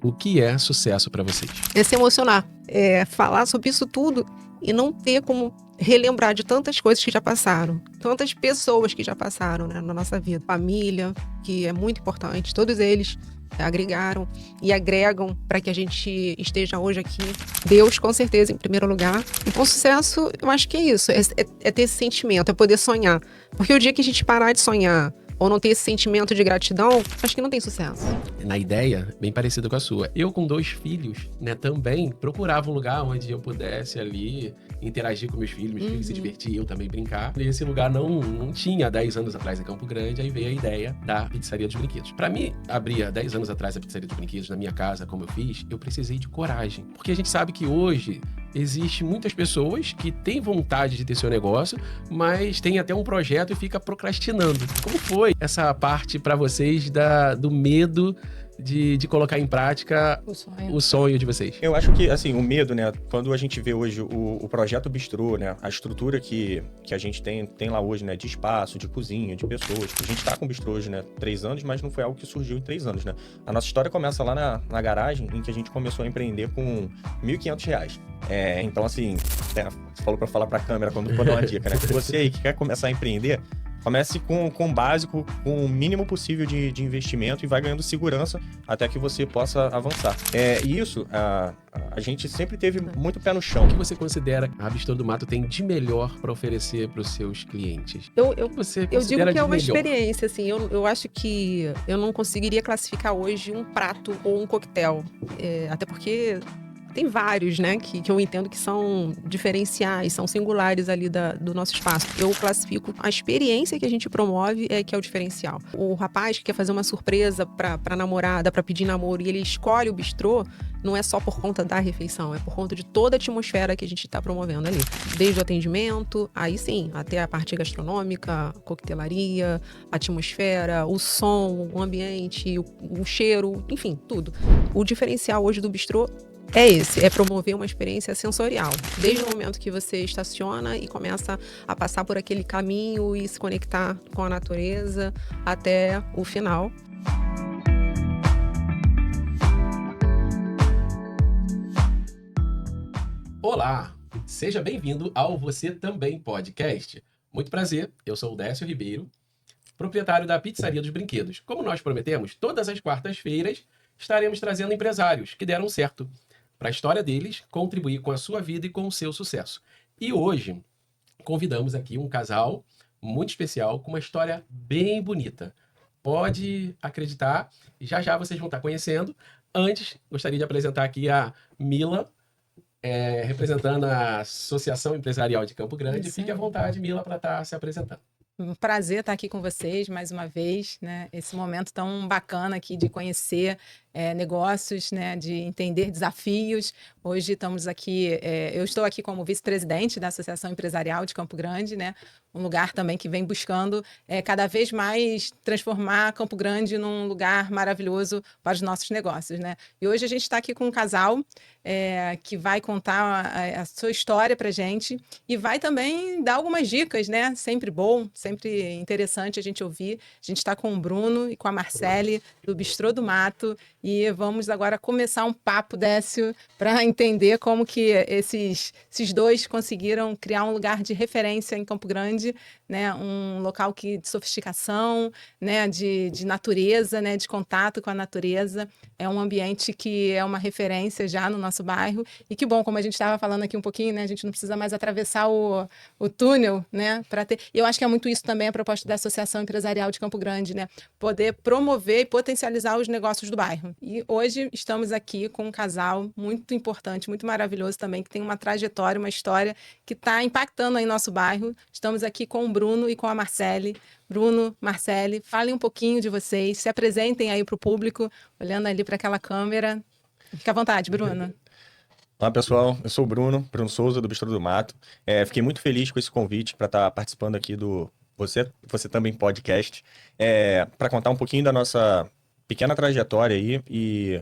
O que é sucesso para vocês? É se emocionar, é falar sobre isso tudo e não ter como relembrar de tantas coisas que já passaram, tantas pessoas que já passaram, né, na nossa vida. Família, que é muito importante, todos eles agregaram e agregam para que a gente esteja hoje aqui. Deus, com certeza, em primeiro lugar. Então, sucesso, eu acho que é isso, é ter esse sentimento, é poder sonhar. Porque o dia que a gente parar de sonhar ou não ter esse sentimento de gratidão, acho que não tem sucesso. Na ideia, bem parecida com a sua. Eu, com 2 filhos, né, também procurava um lugar onde eu pudesse ali interagir com meus filhos se divertir, eu também brincar. E esse lugar não tinha há 10 anos atrás em Campo Grande, aí veio a ideia da Pizzaria dos Brinquedos. Para mim, abrir há 10 anos atrás a Pizzaria dos Brinquedos na minha casa, como eu fiz, eu precisei de coragem. Porque a gente sabe que hoje existe muitas pessoas que têm vontade de ter seu negócio, mas tem até um projeto e fica procrastinando. Como foi essa parte para vocês do medo de colocar em prática o sonho de vocês? Eu acho que, assim, o medo, né? Quando a gente vê hoje o projeto Bistrô, né? A estrutura que a gente tem lá hoje, né? De espaço, de cozinha, de pessoas. A gente tá com o Bistrô hoje, né? 3 anos, mas não foi algo que surgiu em 3 anos, né? A nossa história começa lá na garagem, em que a gente começou a empreender com R$1.500. Então, assim, você falou pra falar pra câmera quando dar uma dica, né? Você aí que quer começar a empreender, comece com o básico, com o mínimo possível de investimento e vai ganhando segurança até que você possa avançar. Isso, a gente sempre teve muito pé no chão. O que você considera que a Bistrô do Mato tem de melhor para oferecer para os seus clientes? Eu digo que é uma experiência, assim, eu acho que eu não conseguiria classificar hoje um prato ou um coquetel, até porque tem vários, né, que eu entendo que são diferenciais, são singulares ali do nosso espaço. Eu classifico a experiência que a gente promove que é o diferencial. O rapaz que quer fazer uma surpresa pra namorada, pra pedir namoro, e ele escolhe o bistrô, não é só por conta da refeição, é por conta de toda a atmosfera que a gente está promovendo ali. Desde o atendimento, aí sim, até a parte gastronômica, coquetelaria, atmosfera, o som, o ambiente, o cheiro, enfim, tudo. O diferencial hoje do bistrô é promover uma experiência sensorial. Desde o momento que você estaciona e começa a passar por aquele caminho e se conectar com a natureza até o final. Olá, seja bem-vindo ao Você Também Podcast. Muito prazer, eu sou o Décio Ribeiro, proprietário da Pizzaria dos Brinquedos. Como nós prometemos, todas as quartas-feiras estaremos trazendo empresários que deram certo, para a história deles contribuir com a sua vida e com o seu sucesso. E hoje convidamos aqui um casal muito especial com uma história bem bonita. Pode acreditar, já já vocês vão estar conhecendo. Antes, gostaria de apresentar aqui a Mila, representando a Associação Empresarial de Campo Grande. Isso. Fique à vontade, Mila, para estar se apresentando. Um prazer estar aqui com vocês mais uma vez, né? Esse momento tão bacana aqui de conhecer negócios, né? De entender desafios. Hoje estamos aqui, eu estou aqui como vice-presidente da Associação Empresarial de Campo Grande, né? Um lugar também que vem buscando cada vez mais transformar Campo Grande num lugar maravilhoso para os nossos negócios, né? E hoje a gente está aqui com um casal que vai contar a sua história para a gente e vai também dar algumas dicas, né? Sempre bom, sempre interessante a gente ouvir. A gente está com o Bruno e com a Marcele, do Bistrô do Mato, e vamos agora começar um papo, Décio, para entender como que esses dois conseguiram criar um lugar de referência em Campo Grande, né? Um local de sofisticação, né? De natureza, né? De contato com a natureza. É um ambiente que é uma referência já no nosso bairro. E que bom, como a gente estava falando aqui um pouquinho, né? A gente não precisa mais atravessar o túnel, né? Para ter. E eu acho que é muito isso também a proposta da Associação Empresarial de Campo Grande, né? Poder promover e potencializar os negócios do bairro. E hoje estamos aqui com um casal muito importante, muito maravilhoso também, que tem uma trajetória, uma história que está impactando aí nosso bairro. Estamos aqui com o Bruno e com a Marcele. Bruno, Marcele, falem um pouquinho de vocês, se apresentem aí para o público, olhando ali para aquela câmera. Fica à vontade, Bruno. Olá, pessoal. Eu sou o Bruno Souza, do Bistrô do Mato. Fiquei muito feliz com esse convite para estar participando aqui do Você Também Podcast, para contar um pouquinho da nossa pequena trajetória aí e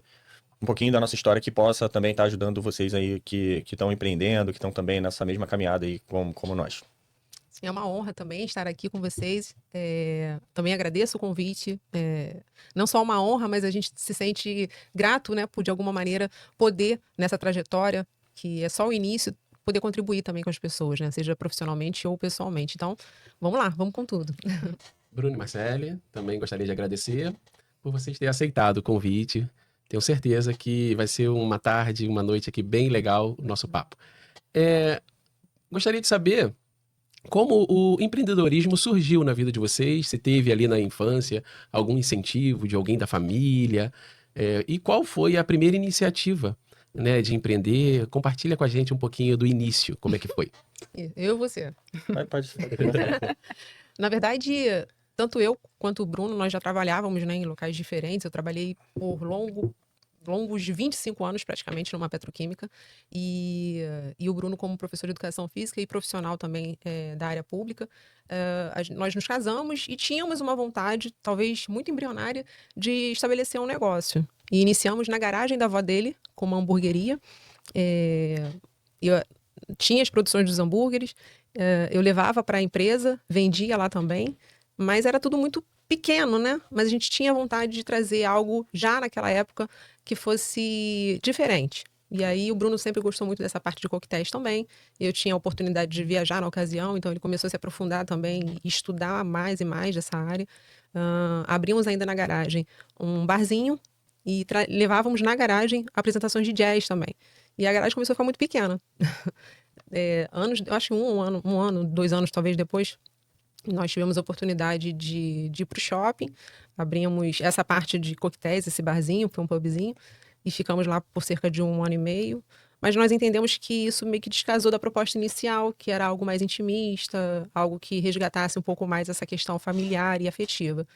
um pouquinho da nossa história que possa também estar ajudando vocês aí que estão empreendendo, que estão também nessa mesma caminhada aí como nós. É uma honra também estar aqui com vocês. Também agradeço o convite. Não só uma honra, mas a gente se sente grato, né, por de alguma maneira poder, nessa trajetória, que é só o início, poder contribuir também com as pessoas, né, seja profissionalmente ou pessoalmente. Então, vamos lá, vamos com tudo. Bruno e Marcele, também gostaria de agradecer por vocês terem aceitado o convite. Tenho certeza que vai ser uma tarde, uma noite aqui bem legal o nosso papo. Gostaria de saber como o empreendedorismo surgiu na vida de vocês, se teve ali na infância algum incentivo de alguém da família, e qual foi a primeira iniciativa, né, de empreender? Compartilha com a gente um pouquinho do início, como é que foi? Eu e você. Pode. Na verdade, tanto eu quanto o Bruno, nós já trabalhávamos, né, em locais diferentes. Eu trabalhei por longos 25 anos praticamente numa petroquímica e o Bruno como professor de educação física e profissional também da área pública. Nós nos casamos e tínhamos uma vontade, talvez muito embrionária, de estabelecer um negócio. E iniciamos na garagem da avó dele, com uma hamburgueria. Eu tinha as produções dos hambúrgueres, eu levava para a empresa, vendia lá também, mas era tudo muito pequeno, né? Mas a gente tinha vontade de trazer algo já naquela época que fosse diferente. E aí o Bruno sempre gostou muito dessa parte de coquetéis também. Eu tinha a oportunidade de viajar na ocasião, então ele começou a se aprofundar também e estudar mais e mais dessa área. Abrimos ainda na garagem um barzinho e levávamos na garagem apresentações de jazz também. E a garagem começou a ficar muito pequena. Eu acho que um ano, 2 anos talvez depois, nós tivemos a oportunidade de ir para o shopping, abrimos essa parte de coquetéis, esse barzinho, foi um pubzinho, e ficamos lá por cerca de 1 ano e meio. Mas nós entendemos que isso meio que descasou da proposta inicial, que era algo mais intimista, algo que resgatasse um pouco mais essa questão familiar e afetiva.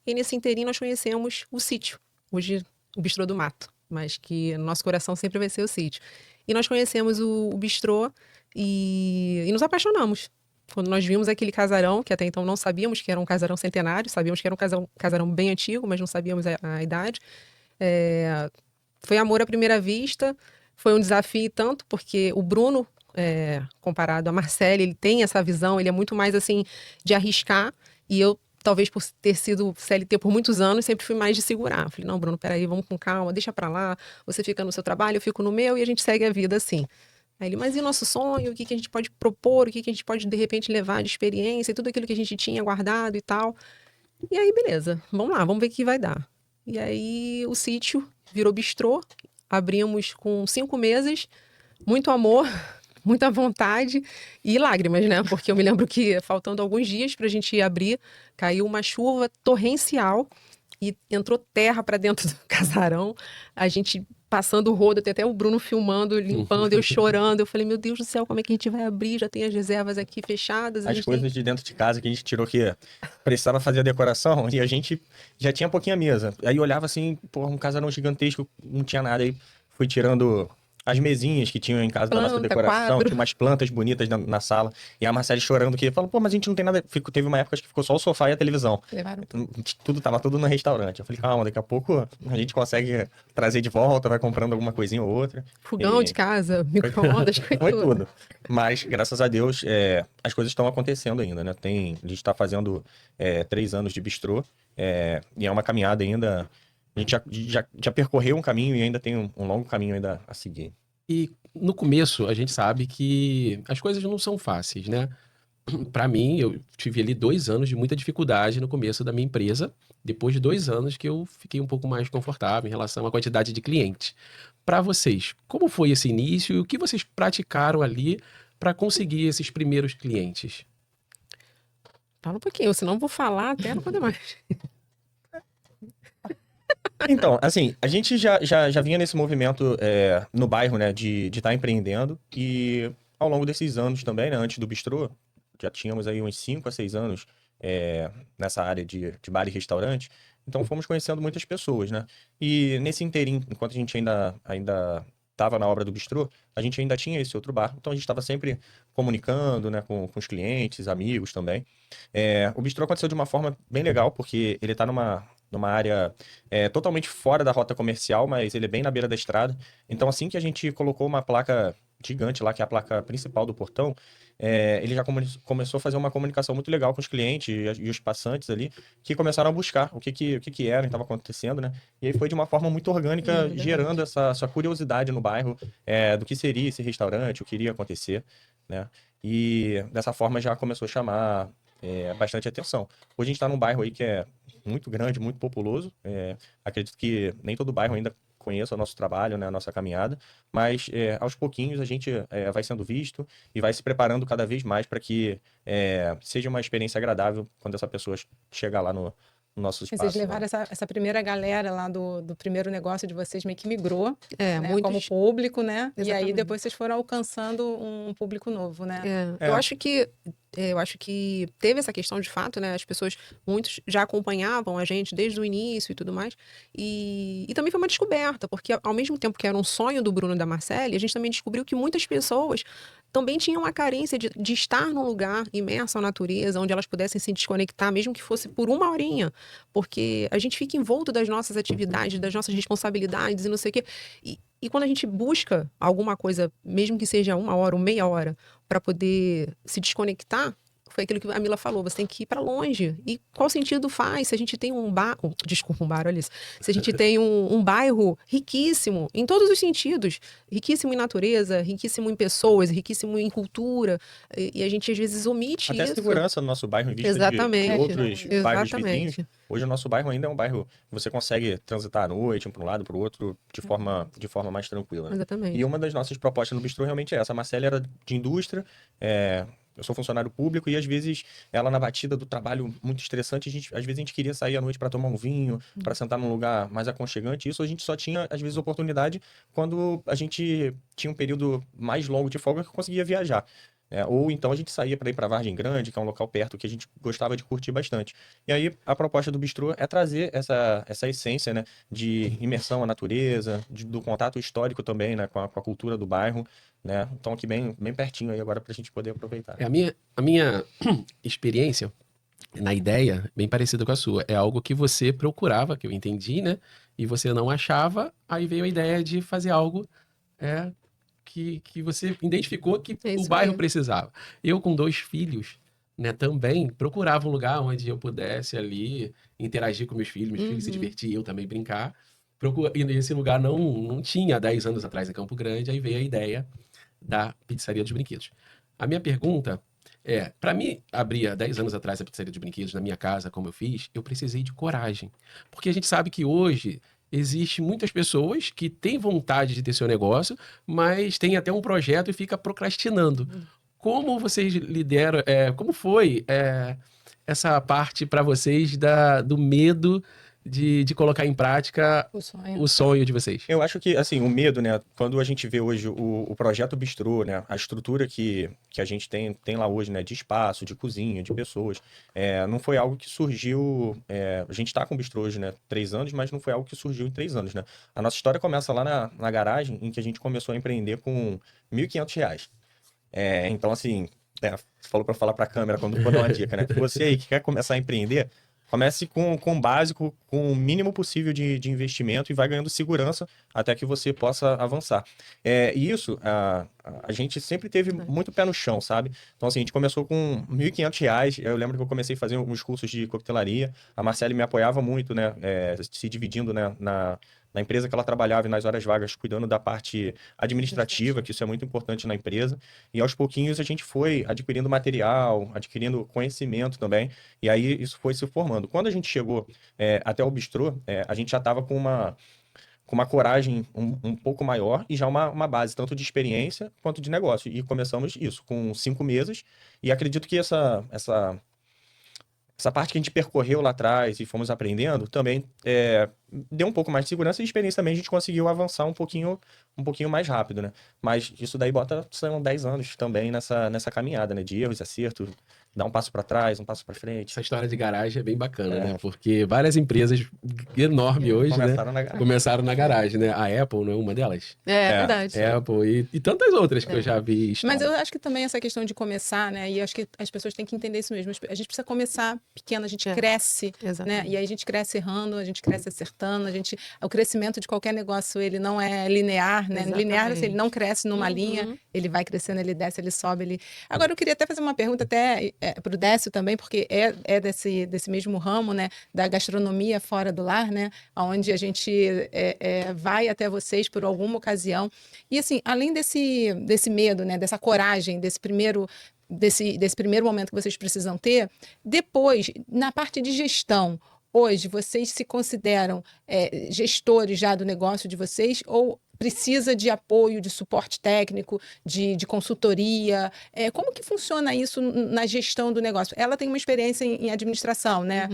E nesse inteirinho nós conhecemos o sítio, hoje o Bistrô do Mato, mas que no nosso coração sempre vai ser o sítio. E nós conhecemos o bistrô e nos apaixonamos. Quando nós vimos aquele casarão, que até então não sabíamos que era um casarão centenário, sabíamos que era um casarão bem antigo, mas não sabíamos a idade. Foi amor à primeira vista, foi um desafio tanto, porque o Bruno, comparado a Marcele, ele tem essa visão, ele é muito mais assim, de arriscar, e eu, talvez por ter sido CLT por muitos anos, sempre fui mais de segurar. Falei, não, Bruno, peraí, vamos com calma, deixa pra lá, você fica no seu trabalho, eu fico no meu, e a gente segue a vida assim. Aí ele, mas e o nosso sonho? O que a gente pode propor? O que a gente pode, de repente, levar de experiência? E tudo aquilo que a gente tinha guardado e tal. E aí, beleza. Vamos lá, vamos ver o que vai dar. E aí, o sítio virou bistrô. Abrimos com 5 meses. Muito amor, muita vontade e lágrimas, né? Porque eu me lembro que, faltando alguns dias pra gente abrir, caiu uma chuva torrencial e entrou terra pra dentro do casarão. A gente passando o rodo, até o Bruno filmando, limpando, eu chorando. Eu falei, meu Deus do céu, como é que a gente vai abrir? Já tem as reservas aqui fechadas. As coisas de dentro de casa que a gente tirou que precisava fazer a decoração e a gente já tinha pouquinha mesa. Aí olhava assim, porra, um casarão gigantesco, não tinha nada. Aí fui tirando as mesinhas que tinham em casa da nossa decoração, quadro. tinha umas plantas bonitas na sala. E a Marcele chorando que falou, pô, mas a gente não tem nada. Teve uma época que ficou só o sofá e a televisão. Levaram Tava tudo no restaurante. Eu falei, calma, daqui a pouco a gente consegue trazer de volta, vai comprando alguma coisinha ou outra. Fogão de casa, micro-ondas, foi tudo. Mas, graças a Deus, as coisas estão acontecendo ainda, né? A gente está fazendo 3 anos de bistrô e é uma caminhada ainda. A gente já percorreu um caminho e ainda tem um longo caminho ainda a seguir. E no começo, a gente sabe que as coisas não são fáceis, né? Para mim, eu tive ali 2 anos de muita dificuldade no começo da minha empresa. Depois de 2 anos que eu fiquei um pouco mais confortável em relação à quantidade de clientes. Para vocês, como foi esse início e o que vocês praticaram ali para conseguir esses primeiros clientes? Fala um pouquinho, senão eu vou falar até não poder mais. Então, assim, a gente já vinha nesse movimento no bairro, né, de estar empreendendo. E ao longo desses anos também, né, antes do bistrô, já tínhamos aí uns 5 a 6 anos nessa área de bar e restaurante. Então fomos conhecendo muitas pessoas, né? E nesse inteirinho, enquanto a gente ainda estava na obra do bistrô, a gente ainda tinha esse outro bar. Então a gente estava sempre comunicando, né, com os clientes, amigos também. O bistrô aconteceu de uma forma bem legal, porque ele está numa área totalmente fora da rota comercial, mas ele é bem na beira da estrada. Então, assim que a gente colocou uma placa gigante lá, que é a placa principal do portão, ele já começou a fazer uma comunicação muito legal com os clientes e os passantes ali, que começaram a buscar o que era, o que estava acontecendo, né? E aí foi de uma forma muito orgânica, gerando essa curiosidade no bairro, do que seria esse restaurante, o que iria acontecer, né? E dessa forma já começou a chamar bastante atenção. Hoje a gente está num bairro aí que é muito grande, muito populoso. Acredito que nem todo bairro ainda conheça o nosso trabalho, né, a nossa caminhada, mas aos pouquinhos a gente vai sendo visto e vai se preparando cada vez mais para que seja uma experiência agradável quando essa pessoa chegar lá no nosso espaço. Vocês levaram essa primeira galera lá do primeiro negócio de vocês, meio que migrou, né, muitos... como público, né? Exatamente. E aí depois vocês foram alcançando um público novo, né? Eu acho que teve essa questão de fato, né? As pessoas, muitos já acompanhavam a gente desde o início e tudo mais. E também foi uma descoberta, porque ao mesmo tempo que era um sonho do Bruno e da Marcele, a gente também descobriu que muitas pessoas também tinham uma carência de estar num lugar imerso à natureza, onde elas pudessem se desconectar, mesmo que fosse por uma horinha. Porque a gente fica envolto das nossas atividades, das nossas responsabilidades e não sei o quê. E quando a gente busca alguma coisa, mesmo que seja 1 hora ou meia hora, para poder se desconectar, foi aquilo que a Mila falou, você tem que ir para longe. E qual sentido faz se a gente tem um bar... Desculpa, um bar, olha isso. Se a gente tem um bairro riquíssimo, em todos os sentidos, riquíssimo em natureza, riquíssimo em pessoas, riquíssimo em cultura, e a gente às vezes omite até isso. Até segurança no nosso bairro, em vista Exatamente. de outros bairros vizinhos. Exatamente. Hoje o nosso bairro ainda é um bairro que você consegue transitar à noite, para um lado, para o outro, de forma mais tranquila. Né? Exatamente. E uma das nossas propostas no Bistrô realmente é essa. A Marcele era de indústria, eu sou funcionário público e às vezes ela na batida do trabalho muito estressante, às vezes a gente queria sair à noite para tomar um vinho, para sentar num lugar mais aconchegante. Isso a gente só tinha às vezes oportunidade quando a gente tinha um período mais longo de folga que conseguia viajar. Ou então a gente saía para ir para Vargem Grande, que é um local perto que a gente gostava de curtir bastante. E aí a proposta do Bistrô é trazer essa essência, né, de imersão à natureza, do contato histórico também, né, com a cultura do bairro, né? Então aqui bem pertinho aí agora para a gente poder aproveitar. A minha experiência na ideia, bem parecida com a sua, é algo que você procurava, que eu entendi, né? E você não achava, aí veio a ideia de fazer algo que você identificou que o bairro precisava. Eu, com 2 filhos, né, também procurava um lugar onde eu pudesse ali interagir com meus filhos se divertir, eu também brincar. E esse lugar não tinha 10 anos atrás em Campo Grande, aí veio a ideia da Pizzaria dos Brinquedos. A minha pergunta para mim abrir há 10 anos atrás a Pizzaria dos Brinquedos na minha casa, como eu fiz, eu precisei de coragem. Porque a gente sabe que hoje existe muitas pessoas que têm vontade de ter seu negócio, mas tem até um projeto e fica procrastinando. Como vocês lideram, como foi essa parte para vocês do medo de colocar em prática o sonho de vocês? Eu acho que, assim, o medo, né? Quando a gente vê hoje o projeto Bistrô, né? A estrutura que a gente tem lá hoje, né? De espaço, de cozinha, de pessoas, não foi algo que surgiu... a gente tá com o Bistrô hoje, né? 3 anos, mas não foi algo que surgiu em 3 anos, né? A nossa história começa lá na garagem, em que a gente começou a empreender com R$ 1.500. Então, assim, você falou para falar para a câmera quando dá uma dica, né? Você aí que quer começar a empreender, comece com o básico, com o mínimo possível de investimento e vai ganhando segurança até que você possa avançar. E isso, a gente sempre teve muito pé no chão, sabe? Então, assim, a gente começou com R$ 1.500. Eu lembro que eu comecei a fazer uns cursos de coquetelaria. A Marcele me apoiava muito, né? Se dividindo, né? Na empresa que ela trabalhava e nas horas vagas, cuidando da parte administrativa, que isso é muito importante na empresa. E aos pouquinhos a gente foi adquirindo material, adquirindo conhecimento também. E aí isso foi se formando. Quando a gente chegou até o Bistrô, a gente já estava com uma coragem um pouco maior e já uma base tanto de experiência quanto de negócio. E começamos isso com 5 mesas. E acredito que essa parte que a gente percorreu lá atrás e fomos aprendendo também deu um pouco mais de segurança e experiência também. A gente conseguiu avançar um pouquinho mais rápido, né? Mas isso daí são 10 anos também nessa caminhada, né? De erros e acertos. dar um passo para trás, um passo para frente. Essa história de garagem é bem bacana, né? Porque várias empresas enormes hoje, Começaram né? na garagem. Começaram na garagem, né? A Apple não é uma delas? É verdade. Apple e tantas outras que eu já vi. Mas eu acho que também essa questão de começar, né? E acho que as pessoas têm que entender isso mesmo. A gente precisa começar pequeno, a gente cresce, né? Exatamente. E aí a gente cresce errando, a gente cresce acertando, o crescimento de qualquer negócio, ele não é linear, né? Exatamente. Linear, assim, ele não cresce numa linha, ele vai crescendo, ele desce, ele sobe, ele... Agora, eu queria até fazer uma pergunta até para o Décio também, porque é desse mesmo ramo, né? Da gastronomia fora do lar, né? Onde a gente vai até vocês por alguma ocasião. E assim, além desse medo, né? Dessa coragem, desse primeiro momento que vocês precisam ter, depois, na parte de gestão, hoje, vocês se consideram gestores já do negócio de vocês ou precisa de apoio, de suporte técnico, de consultoria? Como que funciona isso na gestão do negócio? Ela tem uma experiência em administração, né?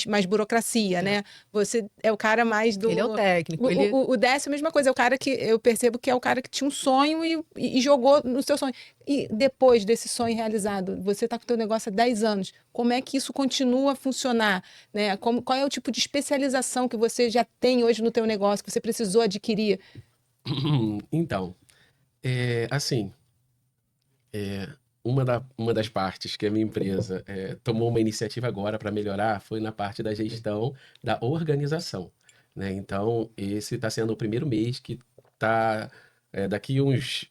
Mais burocracia, né? Você é o cara mais do... Ele é o técnico. O Décio é a mesma coisa, é o cara que eu percebo que é o cara que tinha um sonho e jogou no seu sonho. E depois desse sonho realizado, você está com o teu negócio há 10 anos, como é que isso continua a funcionar? Né? Qual é o tipo de especialização que você já tem hoje no teu negócio, que você precisou adquirir? Então, assim, uma das partes que a minha empresa tomou uma iniciativa agora para melhorar foi na parte da gestão da organização, né? Então, esse está sendo o primeiro mês que está, daqui uns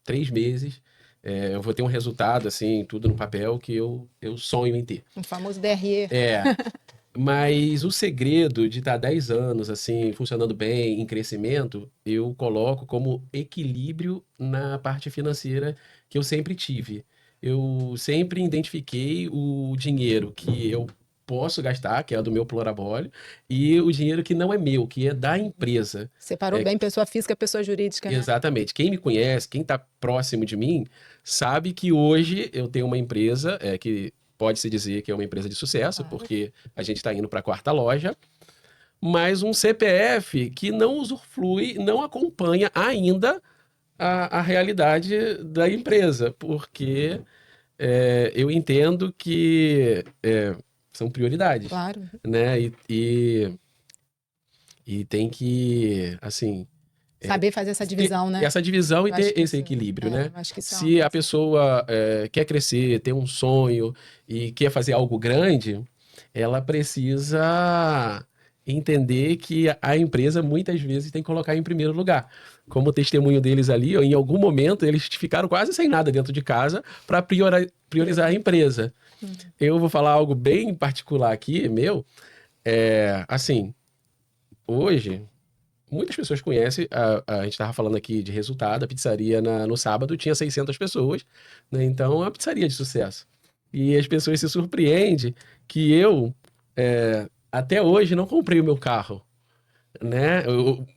3 meses, eu vou ter um resultado, assim, tudo no papel que eu sonho em ter. O famoso DRE. Mas o segredo de estar 10 anos, assim, funcionando bem, em crescimento, eu coloco como equilíbrio na parte financeira que eu sempre tive. Eu sempre identifiquei o dinheiro que eu posso gastar, que é do meu plurabólio, e o dinheiro que não é meu, que é da empresa. Separou bem pessoa física e pessoa jurídica, né? Exatamente. Quem me conhece, quem está próximo de mim, sabe que hoje eu tenho uma empresa que... Pode-se dizer que é uma empresa de sucesso, porque a gente está indo para a 4ª loja, mas um CPF que não usufrui, não acompanha ainda a realidade da empresa, porque eu entendo que são prioridades. Claro. Né? E tem que, assim... Saber fazer essa divisão, né? Essa divisão e ter esse isso, equilíbrio, né? Acho que isso Se a pessoa quer crescer, ter um sonho e quer fazer algo grande, ela precisa entender que a empresa muitas vezes tem que colocar em primeiro lugar. Como testemunho deles ali, em algum momento eles ficaram quase sem nada dentro de casa para priorizar a empresa. Eu vou falar algo bem particular aqui, meu. Assim, hoje... Muitas pessoas conhecem, a gente estava falando aqui de resultado, a pizzaria no sábado tinha 600 pessoas, né? Então é uma pizzaria de sucesso. E as pessoas se surpreendem que eu, até hoje, não comprei o meu carro, né?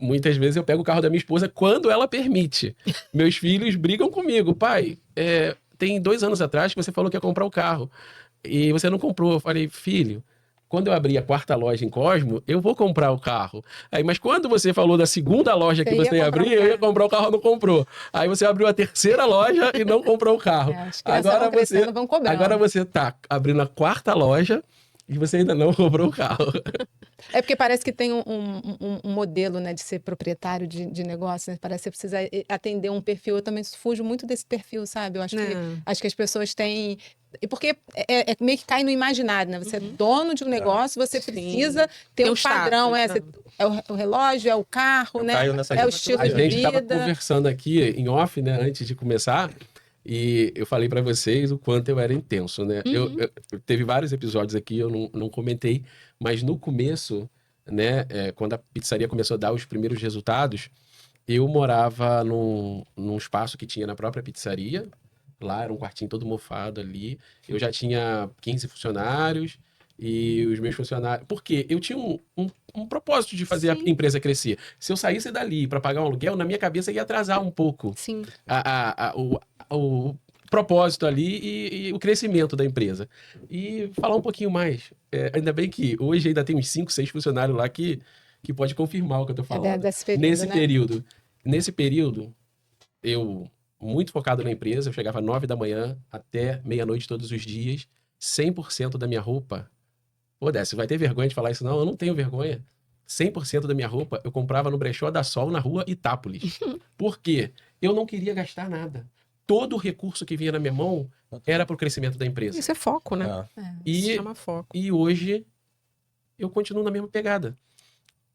Muitas vezes eu pego o carro da minha esposa quando ela permite. Meus filhos brigam comigo, pai, tem 2 anos atrás que você falou que ia comprar o carro e você não comprou. Eu falei, filho... Quando eu abri a 4ª loja em Cosmo, eu vou comprar o carro. Mas quando você falou da 2ª loja que você ia abrir, eu ia comprar o carro, não comprou. Aí você abriu a 3ª loja e não comprou o carro. Agora você tá abrindo a 4ª loja e você ainda não comprou o carro. É porque parece que tem um modelo, né, de ser proprietário de negócio, né? Parece que você precisa atender um perfil. Eu também fujo muito desse perfil, sabe? Eu acho que as pessoas têm... Porque meio que cai no imaginário, né? Você é dono de um negócio, você precisa ter um padrão. É o relógio, é o carro, né? É o estilo de vida. A gente estava conversando aqui em off, né, antes de começar, e eu falei para vocês o quanto eu era intenso, né? Eu teve vários episódios aqui, eu não comentei, mas no começo, né, quando a pizzaria começou a dar os primeiros resultados, eu morava num espaço que tinha na própria pizzaria. Lá era um quartinho todo mofado ali. Eu já tinha 15 funcionários e os meus funcionários... Porque eu tinha um propósito de fazer a empresa crescer. Se eu saísse dali para pagar um aluguel, na minha cabeça ia atrasar um pouco o propósito ali e o crescimento da empresa. E falar um pouquinho mais. Ainda bem que hoje ainda tem uns 5, 6 funcionários lá que pode confirmar o que eu tô falando. Nesse período, Nesse período, eu muito focado na empresa. Eu chegava 9 da manhã até meia-noite todos os dias. 100% da minha roupa... Pô, Décio, vai ter vergonha de falar isso? Não, eu não tenho vergonha. 100% da minha roupa eu comprava no brechó da Sol, na rua Itápolis. Por quê? Eu não queria gastar nada. Todo o recurso que vinha na minha mão era para o crescimento da empresa. Isso é foco, né? Isso chama foco. E hoje eu continuo na mesma pegada.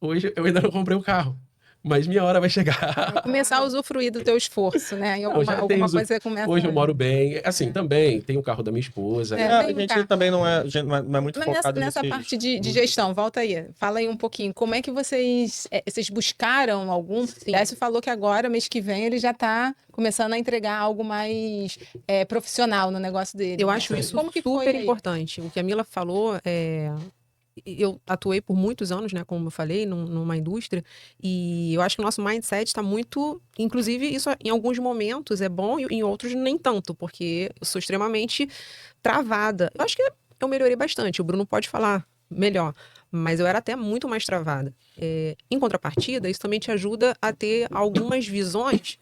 Hoje eu ainda não comprei o carro. Mas minha hora vai chegar. Vai começar a usufruir do teu esforço, né? Em alguma coisa começa... Hoje eu moro bem. Assim, também tem o carro da minha esposa. A gente também não é muito focado nessa parte de gestão. Volta aí. Fala aí um pouquinho. Como é que vocês buscaram algum... Décio falou que agora, mês que vem, ele já está começando a entregar algo mais profissional no negócio dele. Eu acho isso super importante. O que a Mila falou eu atuei por muitos anos, né, como eu falei, numa indústria, e eu acho que o nosso mindset está muito... Inclusive, isso em alguns momentos é bom e em outros nem tanto, porque eu sou extremamente travada. Eu acho que eu melhorei bastante, o Bruno pode falar melhor, mas eu era até muito mais travada. Em contrapartida, isso também te ajuda a ter algumas visões...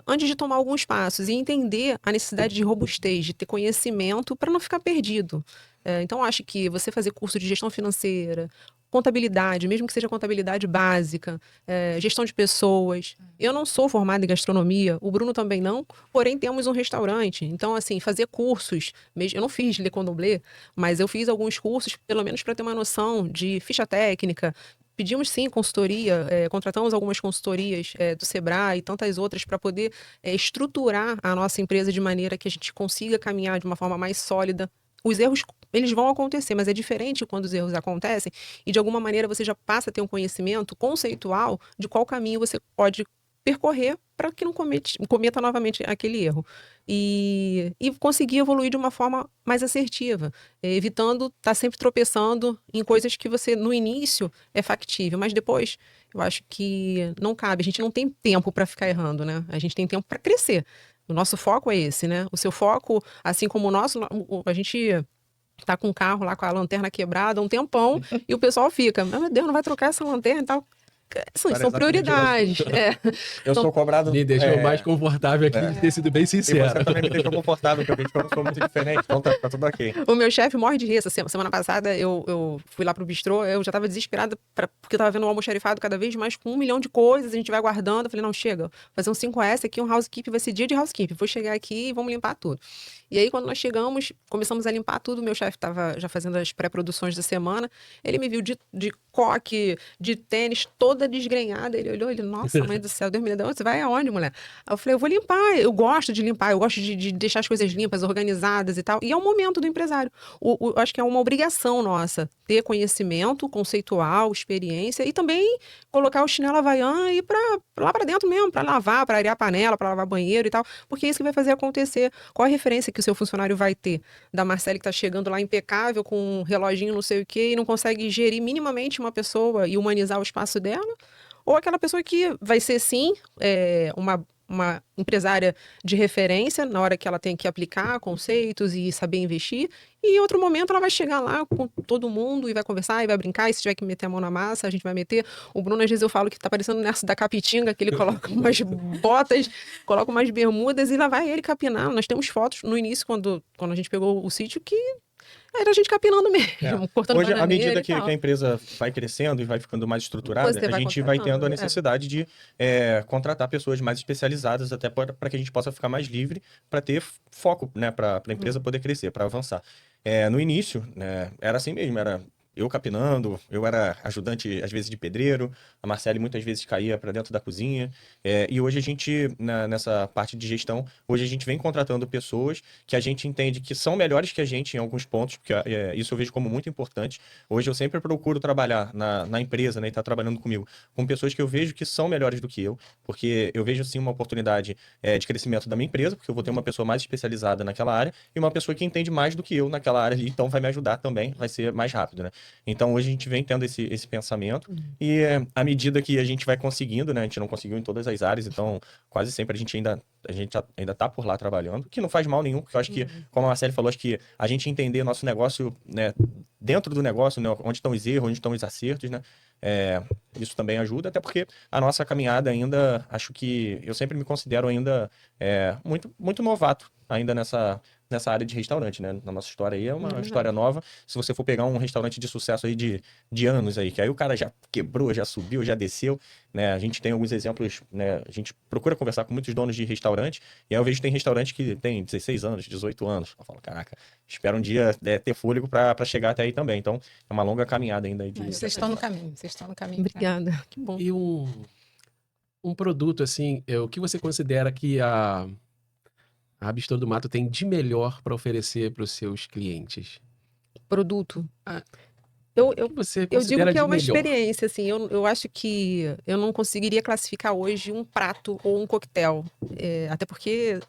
antes de tomar alguns passos e entender a necessidade de robustez, de ter conhecimento para não ficar perdido. Então, acho que você fazer curso de gestão financeira, contabilidade, mesmo que seja contabilidade básica, gestão de pessoas. Eu não sou formada em gastronomia, o Bruno também não, porém temos um restaurante. Então, assim, fazer cursos, eu não fiz Le Cordon Bleu, mas eu fiz alguns cursos, pelo menos para ter uma noção de ficha técnica. Pedimos sim consultoria, contratamos algumas consultorias do Sebrae e tantas outras para poder estruturar a nossa empresa de maneira que a gente consiga caminhar de uma forma mais sólida. Os erros, eles vão acontecer, mas é diferente quando os erros acontecem e de alguma maneira você já passa a ter um conhecimento conceitual de qual caminho você pode percorrer para que não cometa novamente aquele erro. E conseguir evoluir de uma forma mais assertiva, evitando estar sempre tropeçando em coisas que você, no início, é factível, mas depois, eu acho que não cabe. A gente não tem tempo para ficar errando, né? A gente tem tempo para crescer. O nosso foco é esse, né? O seu foco, assim como o nosso, a gente... tá com o carro lá com a lanterna quebrada há um tempão e o pessoal fica, meu Deus, não vai trocar essa lanterna e tal. São prioridades. Eu sou cobrado... Me deixou mais confortável aqui de ter sido bem sincero. E você também me deixou confortável, porque eu não sou muito diferente, então tá tudo ok. O meu chefe morre de rir. Semana passada eu fui lá pro bistrô, eu já tava desesperada porque eu tava vendo o almoxarifado cada vez mais com 1 milhão de coisas, a gente vai guardando. Eu falei, não, chega, vou fazer um 5S aqui, um housekeeping, vai ser dia de housekeeping. Vou chegar aqui e vamos limpar tudo. E aí, quando nós chegamos, começamos a limpar tudo, meu chefe estava já fazendo as pré-produções da semana, ele me viu de coque, de tênis, toda desgrenhada, ele olhou, nossa, mãe do céu, Deus me livre, você vai aonde, mulher? Aí eu falei, eu vou limpar, eu gosto de limpar, eu gosto de deixar as coisas limpas, organizadas e tal, e é o momento do empresário. Eu acho que é uma obrigação nossa, ter conhecimento conceitual, experiência, e também colocar o chinelo havaiana e ir lá para dentro mesmo, para lavar, para arear a panela, para lavar banheiro e tal, porque é isso que vai fazer acontecer. Qual a referência que o seu funcionário vai ter? Da Marcele que está chegando lá impecável, com um reloginho não sei o quê, e não consegue gerir minimamente uma pessoa e humanizar o espaço dela? Ou aquela pessoa que vai ser, sim, uma empresária de referência na hora que ela tem que aplicar conceitos e saber investir, e em outro momento ela vai chegar lá com todo mundo e vai conversar e vai brincar, e se tiver que meter a mão na massa, a gente vai meter. O Bruno, às vezes eu falo que tá parecendo nessa da Capitinga, que ele coloca umas botas, coloca umas bermudas e lá vai ele capinar. Nós temos fotos no início, quando a gente pegou o sítio, que era a gente capinando mesmo, cortando hoje, à bananeira medida que a empresa vai crescendo e vai ficando mais estruturada, a gente vai tendo a necessidade de contratar pessoas mais especializadas, até para que a gente possa ficar mais livre, para ter foco, né, para a empresa poder crescer, para avançar. No início, né, era assim mesmo, era eu capinando, eu era ajudante, às vezes, de pedreiro, a Marcele muitas vezes caía para dentro da cozinha, e hoje a gente, nessa parte de gestão, hoje a gente vem contratando pessoas que a gente entende que são melhores que a gente em alguns pontos, porque isso eu vejo como muito importante. Hoje eu sempre procuro trabalhar na empresa, né, e estar trabalhando comigo, com pessoas que eu vejo que são melhores do que eu, porque eu vejo, sim, uma oportunidade de crescimento da minha empresa, porque eu vou ter uma pessoa mais especializada naquela área e uma pessoa que entende mais do que eu naquela área ali, então vai me ajudar também, vai ser mais rápido, né? Então, hoje a gente vem tendo esse pensamento e à medida que a gente vai conseguindo, né? A gente não conseguiu em todas as áreas, então quase sempre a gente ainda tá por lá trabalhando, que não faz mal nenhum, porque eu acho que, como a Marcele falou, acho que a gente entender nosso negócio, né, dentro do negócio, né, onde estão os erros, onde estão os acertos, né? Isso também ajuda, até porque a nossa caminhada ainda, acho que eu sempre me considero ainda muito novato ainda nessa área de restaurante, né? Na nossa história aí é uma história nova. Se você for pegar um restaurante de sucesso aí de anos aí, que aí o cara já quebrou, já subiu, já desceu, né? A gente tem alguns exemplos, né? A gente procura conversar com muitos donos de restaurante, e aí eu vejo que tem restaurante que tem 16 anos, 18 anos. Eu falo, caraca, espero um dia ter fôlego para chegar até aí também. Então, é uma longa caminhada ainda aí de... Vocês estão no caminho, vocês estão no caminho. Obrigada, que bom. E um produto, assim, o que você considera que a Bistrô do Mato tem de melhor para oferecer para os seus clientes? Produto. O que você Eu digo considera que é de uma melhor? experiência, assim, eu acho que eu não conseguiria classificar hoje um prato ou um coquetel. Até porque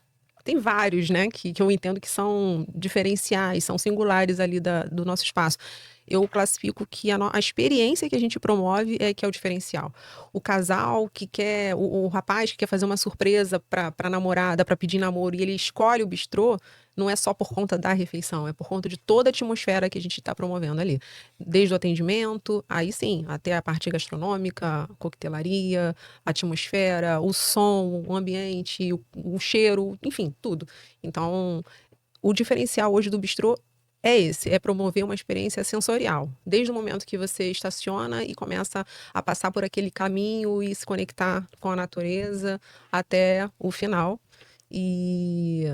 tem vários, né, que eu entendo que são diferenciais, são singulares ali do nosso espaço. Eu classifico que a experiência que a gente promove que é o diferencial. O casal que quer, o rapaz que quer fazer uma surpresa para namorada, para pedir namoro, e ele escolhe o bistrô, não é só por conta da refeição, é por conta de toda a atmosfera que a gente está promovendo ali. Desde o atendimento, aí sim, até a parte gastronômica, coquetelaria, atmosfera, o som, o ambiente, o cheiro, enfim, tudo. Então, o diferencial hoje do bistrô é esse, é promover uma experiência sensorial. Desde o momento que você estaciona e começa a passar por aquele caminho e se conectar com a natureza até o final. E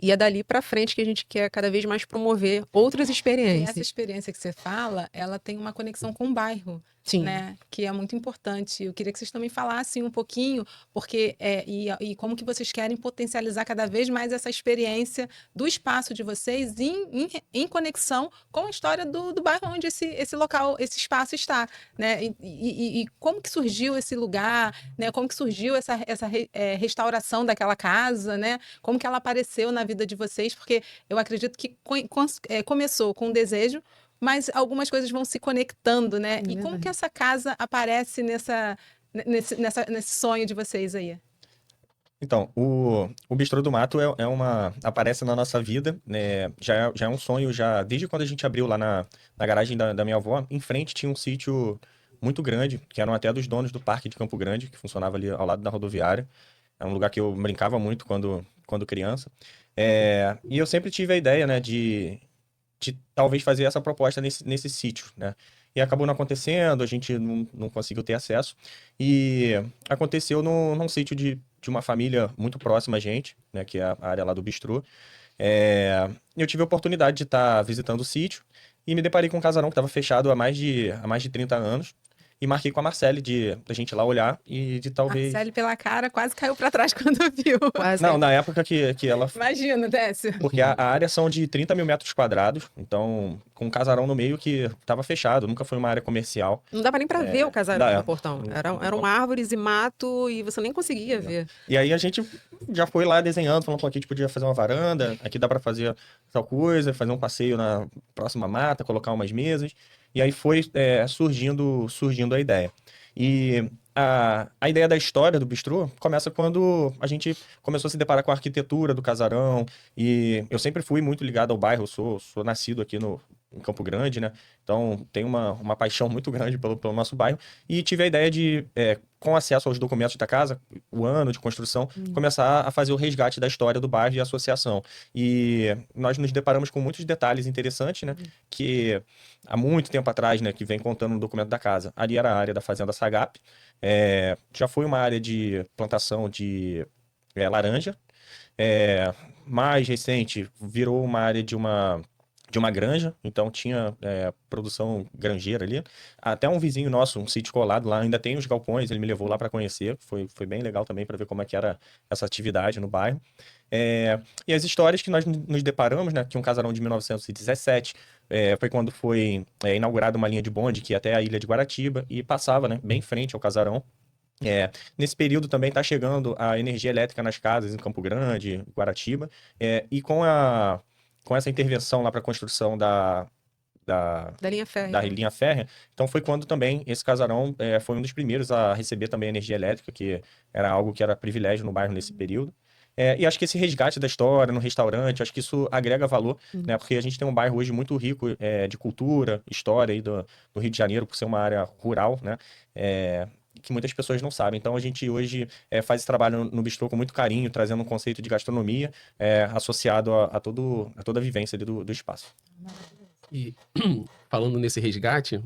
é dali para frente que a gente quer cada vez mais promover outras E experiências. essa experiência que você fala, ela tem uma conexão com o bairro, Sim. né? Que é muito importante. Eu queria que vocês também falassem um pouquinho, porque e como que vocês querem potencializar cada vez mais essa experiência do espaço de vocês em conexão com a história do bairro onde esse local, esse espaço está, né? E como que surgiu esse lugar, né? Como que surgiu essa restauração daquela casa, né? Como que ela apareceu na vida de vocês? Porque eu acredito que começou com um desejo, mas algumas coisas vão se conectando, né? E como que essa casa aparece nesse sonho de vocês aí? Então, o Bistrô do Mato aparece na nossa vida, né? Já é um sonho, desde quando a gente abriu lá na garagem da minha avó, em frente tinha um sítio muito grande, que eram até dos donos do Parque de Campo Grande, que funcionava ali ao lado da rodoviária. É um lugar que eu brincava muito quando criança. E eu sempre tive a ideia, né, de talvez fazer essa proposta nesse sítio, né? E acabou não acontecendo, a gente não conseguiu ter acesso. E aconteceu num sítio de uma família muito próxima a gente, né? Que é a área lá do Bistrô. Eu tive a oportunidade de estar visitando o sítio e me deparei com um casarão que estava fechado há mais de 30 anos. E marquei com a Marcele da gente ir lá olhar e de talvez... Marcele, pela cara, quase caiu para trás quando viu. Quase. Não, na época que ela... Imagina, Décio. Porque a área são de 30 mil metros quadrados, então com um casarão no meio que estava fechado, nunca foi uma área comercial. Não dava nem para ver o casarão no portão. Não. Eram árvores e mato e você nem conseguia ver. E aí a gente já foi lá desenhando, falando, pô, aqui a gente podia fazer uma varanda, aqui dá para fazer tal coisa, fazer um passeio na próxima mata, colocar umas mesas. E aí foi surgindo a ideia. E a ideia da história do bistrô começa quando a gente começou a se deparar com a arquitetura do casarão. E eu sempre fui muito ligado ao bairro, eu sou nascido aqui em Campo Grande, né? Então tenho uma paixão muito grande pelo nosso bairro. E tive a ideia de, com acesso aos documentos da casa, o ano de construção, começar a fazer o resgate da história do bairro e a associação. E nós nos deparamos com muitos detalhes interessantes, né? Que há muito tempo atrás, né, que vem contando no documento da casa, ali era a área da Fazenda Sagap. Já foi uma área de plantação de laranja. Mais recente, virou uma área de uma granja, então tinha produção granjeira ali. Até um vizinho nosso, um sítio colado lá, ainda tem os galpões, ele me levou lá para conhecer, foi bem legal também para ver como é que era essa atividade no bairro. E as histórias que nós nos deparamos, né, que um casarão de 1917, foi quando foi inaugurada uma linha de bonde que ia até a ilha de Guaratiba e passava, né, bem em frente ao casarão. Nesse período também está chegando a energia elétrica nas casas em Campo Grande, Guaratiba, e com essa intervenção lá para a construção da linha férrea. Da linha férrea, então foi quando também esse casarão foi um dos primeiros a receber também energia elétrica, que era algo que era privilégio no bairro nesse período. E acho que esse resgate da história no restaurante, acho que isso agrega valor, né? Porque a gente tem um bairro hoje muito rico de cultura, história aí do Rio de Janeiro, por ser uma área rural, né? Que muitas pessoas não sabem. Então, a gente hoje faz esse trabalho no Bistrô com muito carinho, trazendo um conceito de gastronomia associado a toda a vivência ali do espaço. E falando nesse resgate,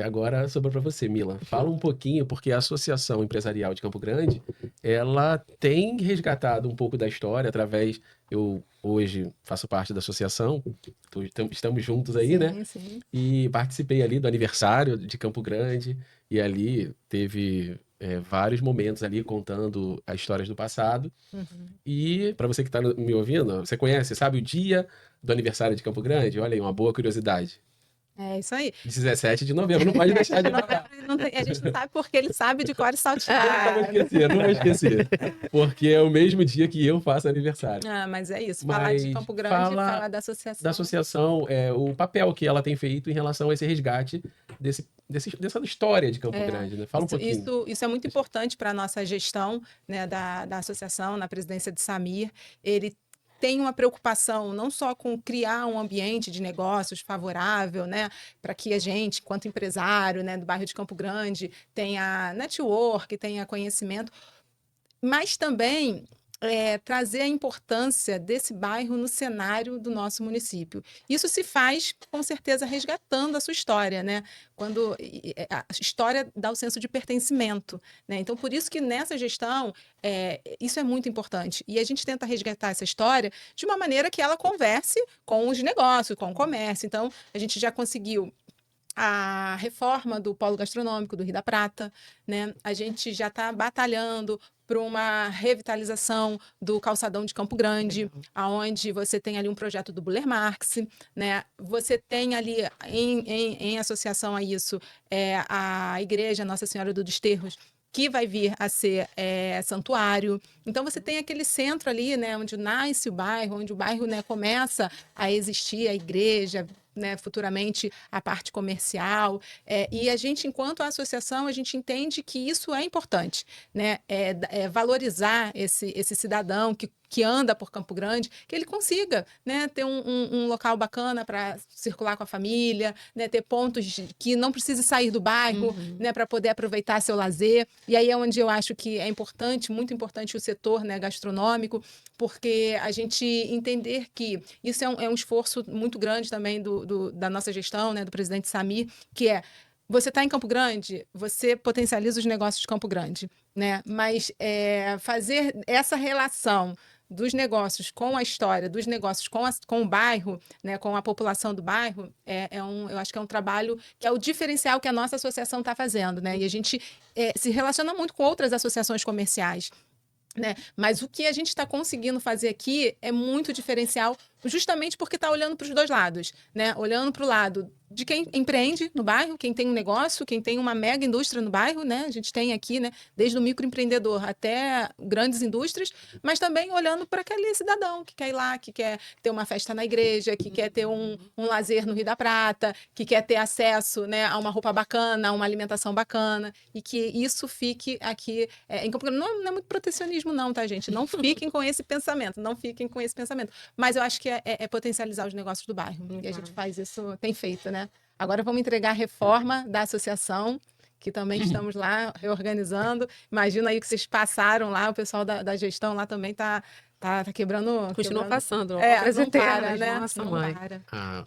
agora sobra para você, Mila. Fala um pouquinho, porque a Associação Empresarial de Campo Grande, ela tem resgatado um pouco da história através... Eu hoje faço parte da associação, estamos juntos aí, Sim, né? sim. E participei ali do aniversário de Campo Grande, e ali teve vários momentos ali contando as histórias do passado. E para você que está me ouvindo, você conhece, sabe o dia do aniversário de Campo Grande? Olha aí, uma boa curiosidade. É isso aí. 17 de novembro, não pode deixar de lembrar. A gente não sabe porque ele sabe de cor e Nunca vou salteado. esquecer, não vou esquecer. Porque é o mesmo dia que eu faço aniversário. Mas é isso. Falar de Mas Campo Grande, falar da associação. Da associação, o papel que ela tem feito em relação a esse resgate dessa história de Campo Grande, né? Fala um pouquinho. Isso é muito importante para a nossa gestão, né, da associação, na presidência de Samir. Ele tem uma preocupação não só com criar um ambiente de negócios favorável, né, para que a gente, enquanto empresário, né, do bairro de Campo Grande, tenha network, tenha conhecimento, mas também trazer a importância desse bairro no cenário do nosso município. Isso se faz, com certeza, resgatando a sua história, né? Quando a história dá o senso de pertencimento, né? Então, por isso que nessa gestão, isso é muito importante. E a gente tenta resgatar essa história de uma maneira que ela converse com os negócios, com o comércio. Então, a gente já conseguiu a reforma do polo gastronômico do Rio da Prata, né? A gente já está batalhando para uma revitalização do calçadão de Campo Grande, aonde você tem ali um projeto do Buller Marx, né? Você tem ali, em associação a isso, a igreja Nossa Senhora do Desterros, que vai vir a ser santuário. Então, você tem aquele centro ali, né, onde nasce o bairro, onde o bairro, né, começa a existir, a igreja, né, futuramente a parte comercial, e a gente, enquanto associação, a gente entende que isso é importante, né, valorizar esse cidadão que anda por Campo Grande, que ele consiga, né, ter um local bacana para circular com a família, né, ter pontos que não precise sair do bairro, né, para poder aproveitar seu lazer. E aí é onde eu acho que é importante, muito importante o setor, né, gastronômico, porque a gente entender que isso é um esforço muito grande também da nossa gestão, né, do presidente Samir, que você está em Campo Grande, você potencializa os negócios de Campo Grande, né? Mas fazer essa relação dos negócios com a história, dos negócios com o bairro, né, com a população do bairro, eu acho que é um trabalho que é o diferencial que a nossa associação está fazendo, né? E a gente se relaciona muito com outras associações comerciais, né? Mas o que a gente está conseguindo fazer aqui é muito diferencial, justamente porque está olhando para os dois lados, né? Olhando para o lado de quem empreende no bairro, quem tem um negócio, quem tem uma mega indústria no bairro, né? A gente tem aqui, né, desde o microempreendedor até grandes indústrias, mas também olhando para aquele cidadão que quer ir lá, que quer ter uma festa na igreja, que quer ter um lazer no Rio da Prata, que quer ter acesso, né, a uma roupa bacana, a uma alimentação bacana, e que isso fique aqui em Campo Grande. Não é muito protecionismo não, tá, gente? Não fiquem com esse pensamento, mas eu acho que é potencializar os negócios do bairro, e a gente faz isso, tem feito, né? Agora vamos entregar a reforma da associação, que também estamos lá reorganizando. Imagina aí que vocês passaram lá, o pessoal da gestão lá também tá quebrando... Continua passando. Não para, né? Nossa, não mãe. para. A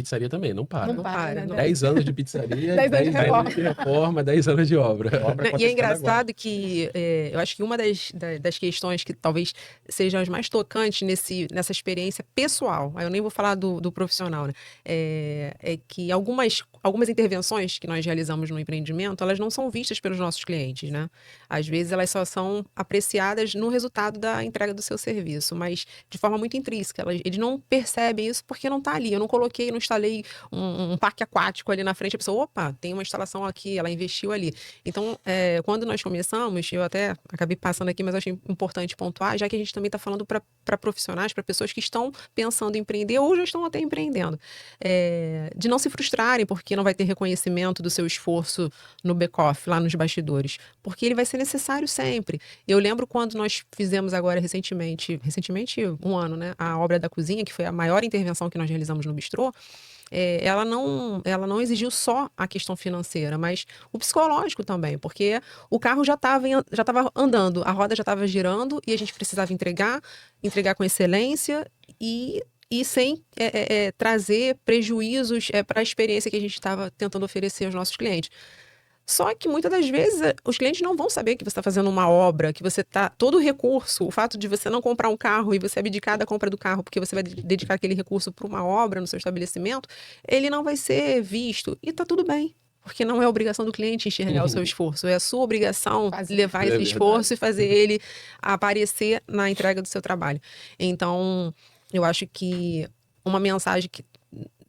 pizzaria também, não para. Não para, né? 10 anos de pizzaria, 10 anos de 10 anos de reforma, 10 anos de obra. E é engraçado que eu acho que uma das questões que talvez sejam as mais tocantes nessa experiência pessoal, aí eu nem vou falar do profissional, né? É que algumas intervenções que nós realizamos no empreendimento, elas não são vistas pelos nossos clientes, né? Às vezes elas só são apreciadas no resultado da entrega do seu serviço, mas de forma muito intrínseca. Eles não percebem isso porque não está ali. Eu não coloquei, não instalei um parque aquático ali na frente. A pessoa, opa, tem uma instalação aqui, ela investiu ali. Então, quando nós começamos, eu até acabei passando aqui, mas eu achei importante pontuar, já que a gente também está falando para profissionais, para pessoas que estão pensando em empreender ou já estão até empreendendo, de não se frustrarem, porque que não vai ter reconhecimento do seu esforço no back-off, lá nos bastidores? Porque ele vai ser necessário sempre. Eu lembro quando nós fizemos agora recentemente, um ano, né? A obra da cozinha, que foi a maior intervenção que nós realizamos no bistrô. Ela não exigiu só a questão financeira, mas o psicológico também, porque o carro já estava andando, a roda já estava girando e a gente precisava entregar com excelência e sem trazer prejuízos para a experiência que a gente estava tentando oferecer aos nossos clientes. Só que muitas das vezes os clientes não vão saber que você está fazendo uma obra, que você está... Todo o recurso, o fato de você não comprar um carro e você abdicar da compra do carro porque você vai dedicar aquele recurso para uma obra no seu estabelecimento, ele não vai ser visto. E tá tudo bem. Porque não é obrigação do cliente enxergar o seu esforço. É a sua obrigação levar esse esforço e fazer ele aparecer na entrega do seu trabalho. Então, eu acho que uma mensagem que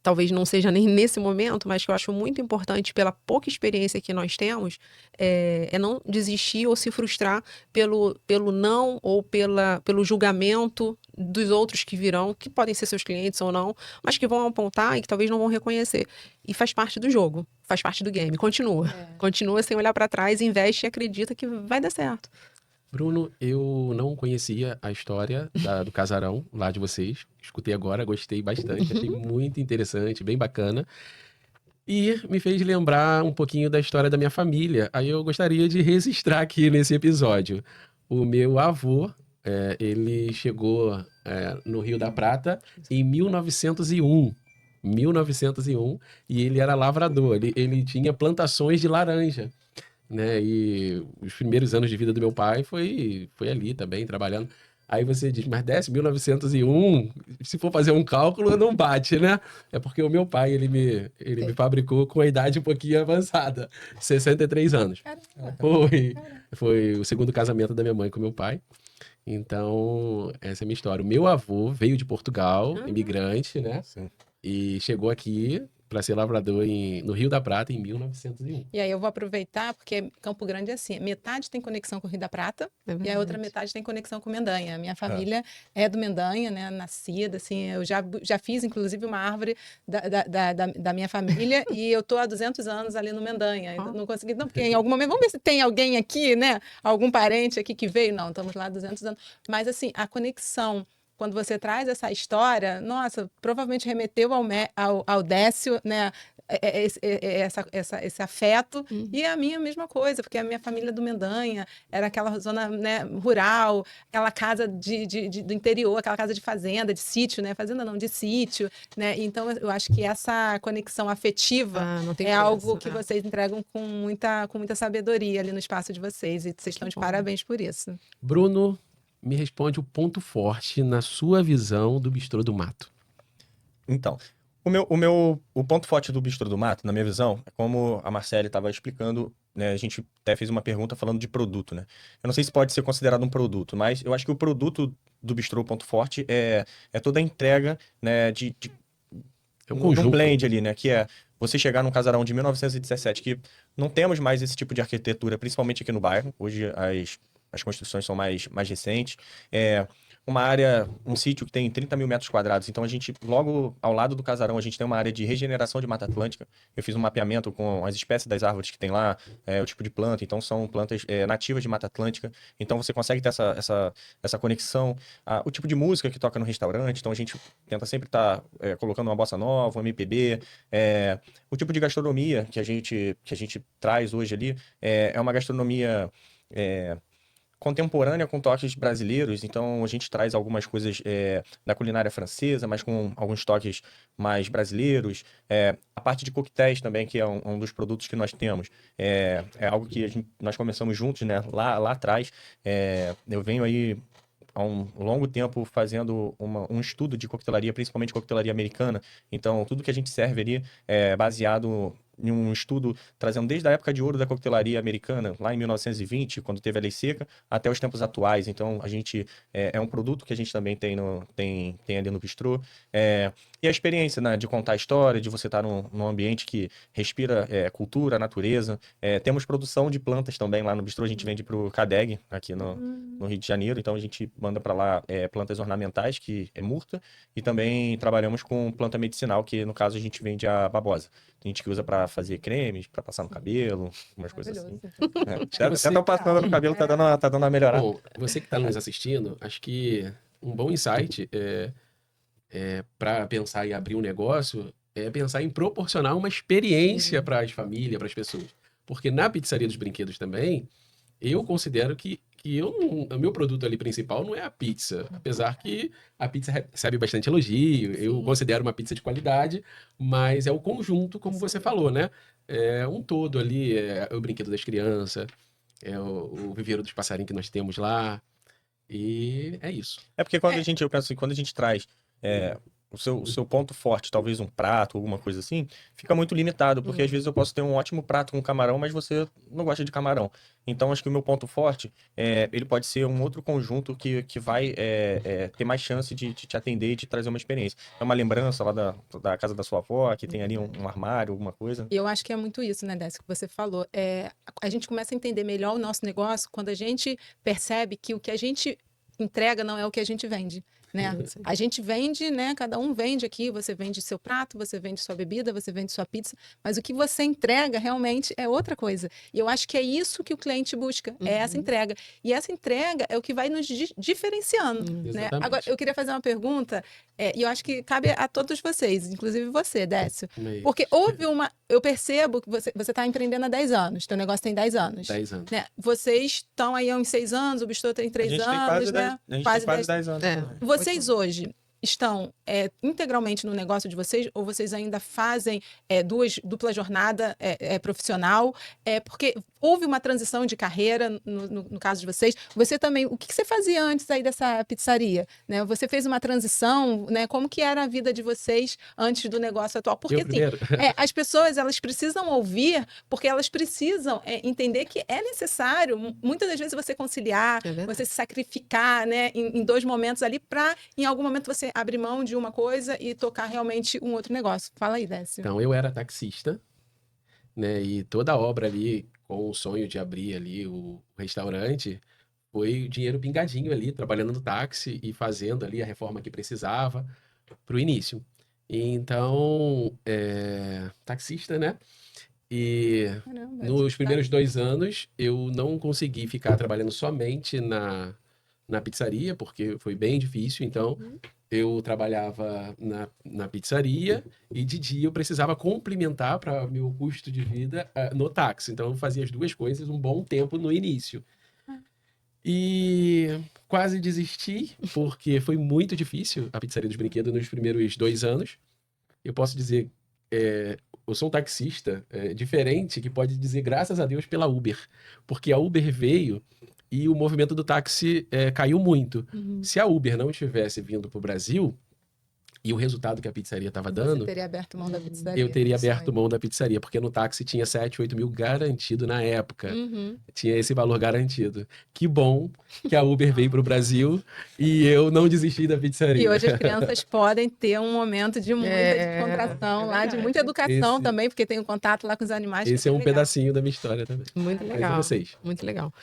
talvez não seja nem nesse momento, mas que eu acho muito importante pela pouca experiência que nós temos, é não desistir ou se frustrar pelo não ou pelo julgamento dos outros que virão, que podem ser seus clientes ou não, mas que vão apontar e que talvez não vão reconhecer. E faz parte do jogo, faz parte do game. Continua sem olhar para trás, investe e acredita que vai dar certo. Bruno, eu não conhecia a história do casarão lá de vocês. Escutei agora, gostei bastante, achei muito interessante, bem bacana. E me fez lembrar um pouquinho da história da minha família. Aí eu gostaria de registrar aqui nesse episódio. O meu avô, ele chegou no Rio da Prata em 1901. 1901, e ele era lavrador, ele tinha plantações de laranja. Né? E os primeiros anos de vida do meu pai foi ali também, trabalhando. Aí você diz, mas desce 1901, se for fazer um cálculo, não bate, né? É porque o meu pai, ele me fabricou com a idade um pouquinho avançada, 63 anos. Foi o segundo casamento da minha mãe com meu pai. Então, essa é a minha história. O meu avô veio de Portugal, imigrante, né? Sim. E chegou aqui para ser lavrador no Rio da Prata em 1901. E aí eu vou aproveitar, porque Campo Grande é assim, metade tem conexão com o Rio da Prata e a outra metade tem conexão com Mendanha. Minha família é do Mendanha, né, nascida, assim, eu já fiz, inclusive, uma árvore da minha família e eu tô há 200 anos ali no Mendanha. Não consegui, não, porque em algum momento, vamos ver se tem alguém aqui, né, algum parente aqui que veio. Não, estamos lá há 200 anos. Mas, assim, a conexão, quando você traz essa história, nossa, provavelmente remeteu ao Décio, né? Esse afeto. E a minha mesma coisa, porque a minha família do Mendanha era aquela zona, né, rural, aquela casa do interior, aquela casa de fazenda, de sítio, né? Fazenda não, de sítio, né? Então, eu acho que essa conexão afetiva algo que vocês entregam com muita sabedoria ali no espaço de vocês. E vocês estão de parabéns por isso. Bruno, me responde o ponto forte na sua visão do Bistrô do Mato. Então, o ponto forte do Bistrô do Mato, na minha visão, é como a Marcele estava explicando, né? A gente até fez uma pergunta falando de produto, né? Eu não sei se pode ser considerado um produto, mas eu acho que o produto do Bistrô, o ponto forte, é toda a entrega, né, um conjunto. Um blend ali, né? Que é você chegar num casarão de 1917, que não temos mais esse tipo de arquitetura, principalmente aqui no bairro. Hoje as construções são mais recentes. Uma área, um sítio que tem 30 mil metros quadrados. Então, a gente, logo ao lado do casarão, a gente tem uma área de regeneração de Mata Atlântica. Eu fiz um mapeamento com as espécies das árvores que tem lá, o tipo de planta. Então, são plantas nativas de Mata Atlântica. Então, você consegue ter essa conexão. O tipo de música que toca no restaurante. Então, a gente tenta sempre estar colocando uma bossa nova, um MPB. O tipo de gastronomia que a gente traz hoje ali é uma gastronomia contemporânea com toques brasileiros. Então a gente traz algumas coisas da culinária francesa, mas com alguns toques mais brasileiros. A parte de coquetéis também, que é um dos produtos que nós temos, é algo que nós começamos juntos, né, lá atrás. Eu venho aí há um longo tempo fazendo um estudo de coquetelaria, principalmente coquetelaria americana. Então tudo que a gente serve ali é baseado em um estudo trazendo desde a época de ouro da coquetelaria americana, lá em 1920, quando teve a lei seca, até os tempos atuais. Então, a gente é um produto que a gente também tem ali no bistrô. E a experiência, né, de contar a história, de você estar num ambiente que respira cultura, natureza. Temos produção de plantas também lá no bistrô, a gente vende para o CADEG, aqui no Rio de Janeiro. Então, a gente manda para lá plantas ornamentais, que é murta, e também trabalhamos com planta medicinal, que no caso a gente vende a babosa. Tem gente que usa para fazer cremes, para passar no cabelo, umas coisas assim. Até tá passando no cabelo, tá dando uma melhorada. Bom, você que está nos assistindo, acho que um bom insight para pensar em abrir um negócio é pensar em proporcionar uma experiência para as famílias, para as pessoas. Porque na pizzaria dos brinquedos também, eu considero que o meu produto ali principal não é a pizza. Apesar que a pizza recebe bastante elogio, eu considero uma pizza de qualidade, mas é o conjunto, como você falou, né? É um todo ali, é o brinquedo das crianças, é o viveiro dos passarinhos que nós temos lá, e é isso. É porque quando eu penso assim, quando a gente traz o seu ponto forte, talvez um prato, alguma coisa assim, fica muito limitado, porque às vezes eu posso ter um ótimo prato com camarão, mas você não gosta de camarão. Então, acho que o meu ponto forte, ele pode ser um outro conjunto que vai ter mais chance de te atender e de trazer uma experiência. É uma lembrança lá da casa da sua avó, que tem ali um armário, alguma coisa. E eu acho que é muito isso, né, Décio, que você falou. A gente começa a entender melhor o nosso negócio quando a gente percebe que o que a gente entrega não é o que a gente vende. Né? A gente vende, né? Cada um vende aqui, você vende seu prato, você vende sua bebida, você vende sua pizza, mas o que você entrega realmente é outra coisa. E eu acho que é isso que o cliente busca, é essa entrega. E essa entrega é o que vai nos diferenciando, né? Agora, eu queria fazer uma pergunta, e eu acho que cabe a todos vocês, inclusive você, Décio. Porque houve eu percebo que você está empreendendo há 10 anos, teu negócio tem 10 anos. 10 anos. Né? Vocês estão aí há uns 6 anos, o Bistrô tem 3 anos, né? A gente tem quase 10 anos. Vocês hoje estão integralmente no negócio de vocês ou vocês ainda fazem dupla jornada profissional? Porque houve uma transição de carreira no caso de vocês. Você também, o que você fazia antes aí dessa pizzaria? Né? Você fez uma transição, né? Como que era a vida de vocês antes do negócio atual? Porque assim, as pessoas elas precisam ouvir, porque elas precisam entender que é necessário, muitas das vezes, você conciliar, você se sacrificar, né? Em 2 momentos ali para, em algum momento, você abrir mão de uma coisa e tocar realmente um outro negócio. Fala aí, Décio. Então, eu era taxista, né? E toda a obra ali, com o sonho de abrir ali o restaurante, foi o dinheiro pingadinho ali, trabalhando no táxi e fazendo ali a reforma que precisava para o início. Então, taxista, né? E nos primeiros 2 anos, eu não consegui ficar trabalhando somente na pizzaria, porque foi bem difícil. Então, eu trabalhava na pizzaria e de dia eu precisava complementar para meu custo de vida no táxi. Então, eu fazia as 2 coisas um bom tempo no início. E quase desisti, porque foi muito difícil a pizzaria dos brinquedos nos primeiros 2 anos. Eu posso dizer, eu sou um taxista diferente que pode dizer graças a Deus pela Uber, porque a Uber veio e o movimento do táxi caiu muito. Se a Uber não tivesse vindo para o Brasil, e o resultado que a pizzaria estava dando... Você teria aberto mão da pizzaria. Eu teria aberto mão da pizzaria, porque no táxi tinha 7, 8 mil garantido na época. Tinha esse valor garantido. Que bom que a Uber veio para o Brasil e eu não desisti da pizzaria. E hoje as crianças podem ter um momento de muita descontração lá, de muita educação também, porque tem um contato lá com os animais. Esse é um pedacinho da minha história também. Muito legal. Mas vocês? Muito legal.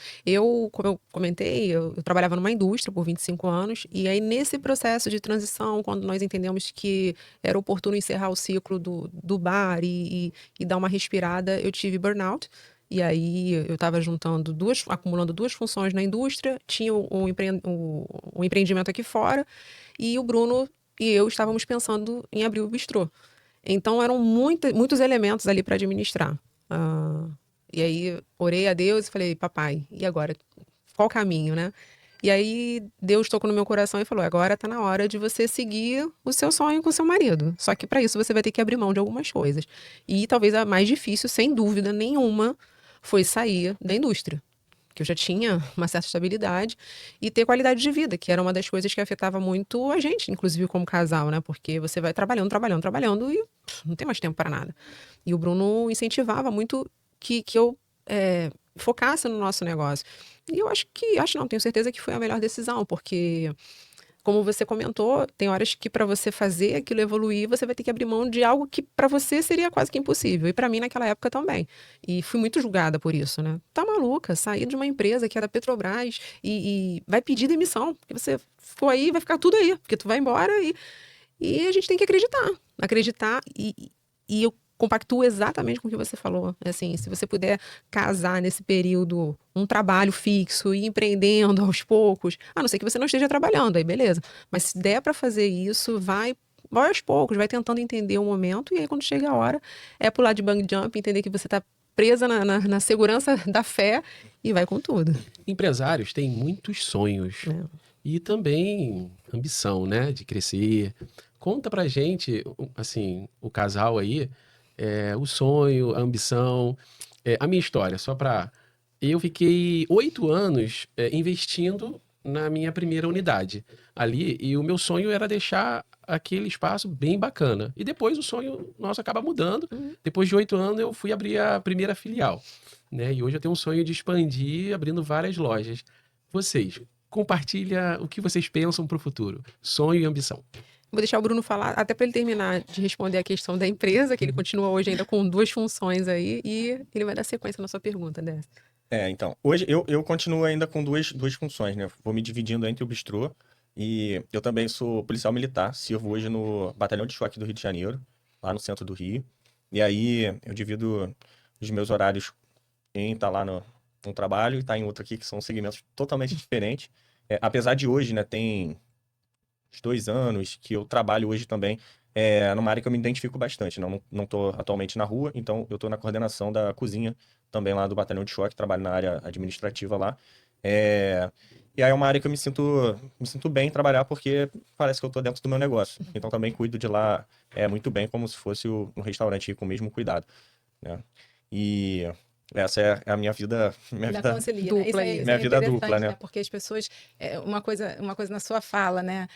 Como eu comentei, eu trabalhava numa indústria por 25 anos, e aí nesse processo de transição, quando nós entendemos que era oportuno encerrar o ciclo do bar e dar uma respirada, eu tive burnout. E aí eu estava acumulando 2 funções na indústria, tinha um empreendimento aqui fora, e o Bruno e eu estávamos pensando em abrir o bistrô. Então eram muitos elementos ali para administrar. E aí orei a Deus e falei, papai, e agora? Qual o caminho, né? E aí Deus tocou no meu coração e falou, agora tá na hora de você seguir o seu sonho com o seu marido. Só que para isso você vai ter que abrir mão de algumas coisas. E talvez a mais difícil, sem dúvida nenhuma, foi sair da indústria. Que eu já tinha uma certa estabilidade e ter qualidade de vida, que era uma das coisas que afetava muito a gente, inclusive como casal, né? Porque você vai trabalhando e não tem mais tempo para nada. E o Bruno incentivava muito que eu focasse no nosso negócio. E eu tenho certeza que foi a melhor decisão, porque como você comentou, tem horas que para você fazer aquilo evoluir, você vai ter que abrir mão de algo que para você seria quase que impossível. E para mim naquela época também. E fui muito julgada por isso, né? Tá maluca, sair de uma empresa que é da Petrobras e vai pedir demissão. Porque você ficou aí, vai ficar tudo aí, porque tu vai embora e a gente tem que acreditar. Acreditar e eu compactuo exatamente com o que você falou. Assim, se você puder casar nesse período um trabalho fixo e empreendendo aos poucos, a não ser que você não esteja trabalhando, aí beleza. Mas se der para fazer isso, vai aos poucos, vai tentando entender o momento e aí quando chega a hora, é pular de bungee jump, entender que você está presa na segurança da fé e vai com tudo. Empresários têm muitos sonhos e também ambição, né, de crescer. Conta pra gente, assim, o casal aí, o sonho, a ambição, a minha história, só pra... Eu fiquei 8 anos investindo na minha primeira unidade ali, e o meu sonho era deixar aquele espaço bem bacana. E depois o sonho nosso acaba mudando. Depois de 8 anos eu fui abrir a primeira filial, né? E hoje eu tenho um sonho de expandir, abrindo várias lojas. Vocês, compartilha o que vocês pensam pro futuro. Sonho e ambição. Vou deixar o Bruno falar, até para ele terminar de responder a questão da empresa, que ele continua hoje ainda com 2 funções aí, e ele vai dar sequência na sua pergunta, Décio. Então, hoje eu continuo ainda com duas funções, né? Vou me dividindo entre o bistrô e eu também sou policial militar, sirvo hoje no Batalhão de Choque do Rio de Janeiro, lá no centro do Rio. E aí eu divido os meus horários em estar lá no trabalho e estar em outro aqui, que são segmentos totalmente diferentes. Apesar de hoje, né, tem uns 2 anos que eu trabalho hoje também numa área que eu me identifico bastante. Não estou atualmente na rua, então eu estou na coordenação da cozinha também lá do Batalhão de Choque, trabalho na área administrativa lá. E aí é uma área que eu me sinto bem em trabalhar porque parece que eu estou dentro do meu negócio. Então também cuido de lá muito bem, como se fosse um restaurante com o mesmo cuidado, né? E essa é a minha vida, Concilia, dupla, isso aí. Minha vida dupla, né? Porque as pessoas, uma coisa na sua fala, né?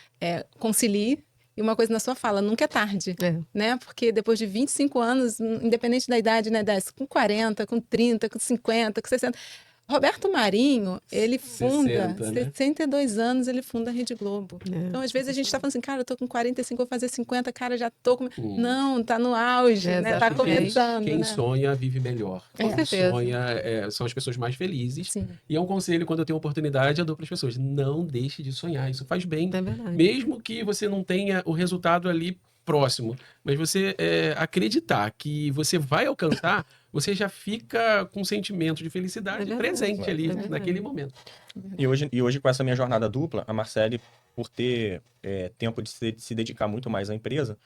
Concilie. E uma coisa na sua fala, nunca é tarde, né? Porque depois de 25 anos, independente da idade, né, com 40, com 30, com 50, com 60... Roberto Marinho, ele funda, 62 anos, ele funda a Rede Globo. Então, às vezes, a gente está falando assim, cara, eu tô com 45, vou fazer 50, cara, já tô com... Não, tá no auge, né? Tá começando, Quem né? sonha, vive melhor. Com Quem certeza. sonha, são as pessoas mais felizes. Sim. E é um conselho, quando eu tenho oportunidade, eu dou para as pessoas. Não deixe de sonhar, isso faz bem. É verdade. Mesmo que você não tenha o resultado ali próximo, mas você acreditar que você vai alcançar, você já fica com um sentimento de felicidade presente ali, naquele momento. E hoje, com essa minha jornada dupla, a Marcele, por ter tempo de se dedicar muito mais à empresa,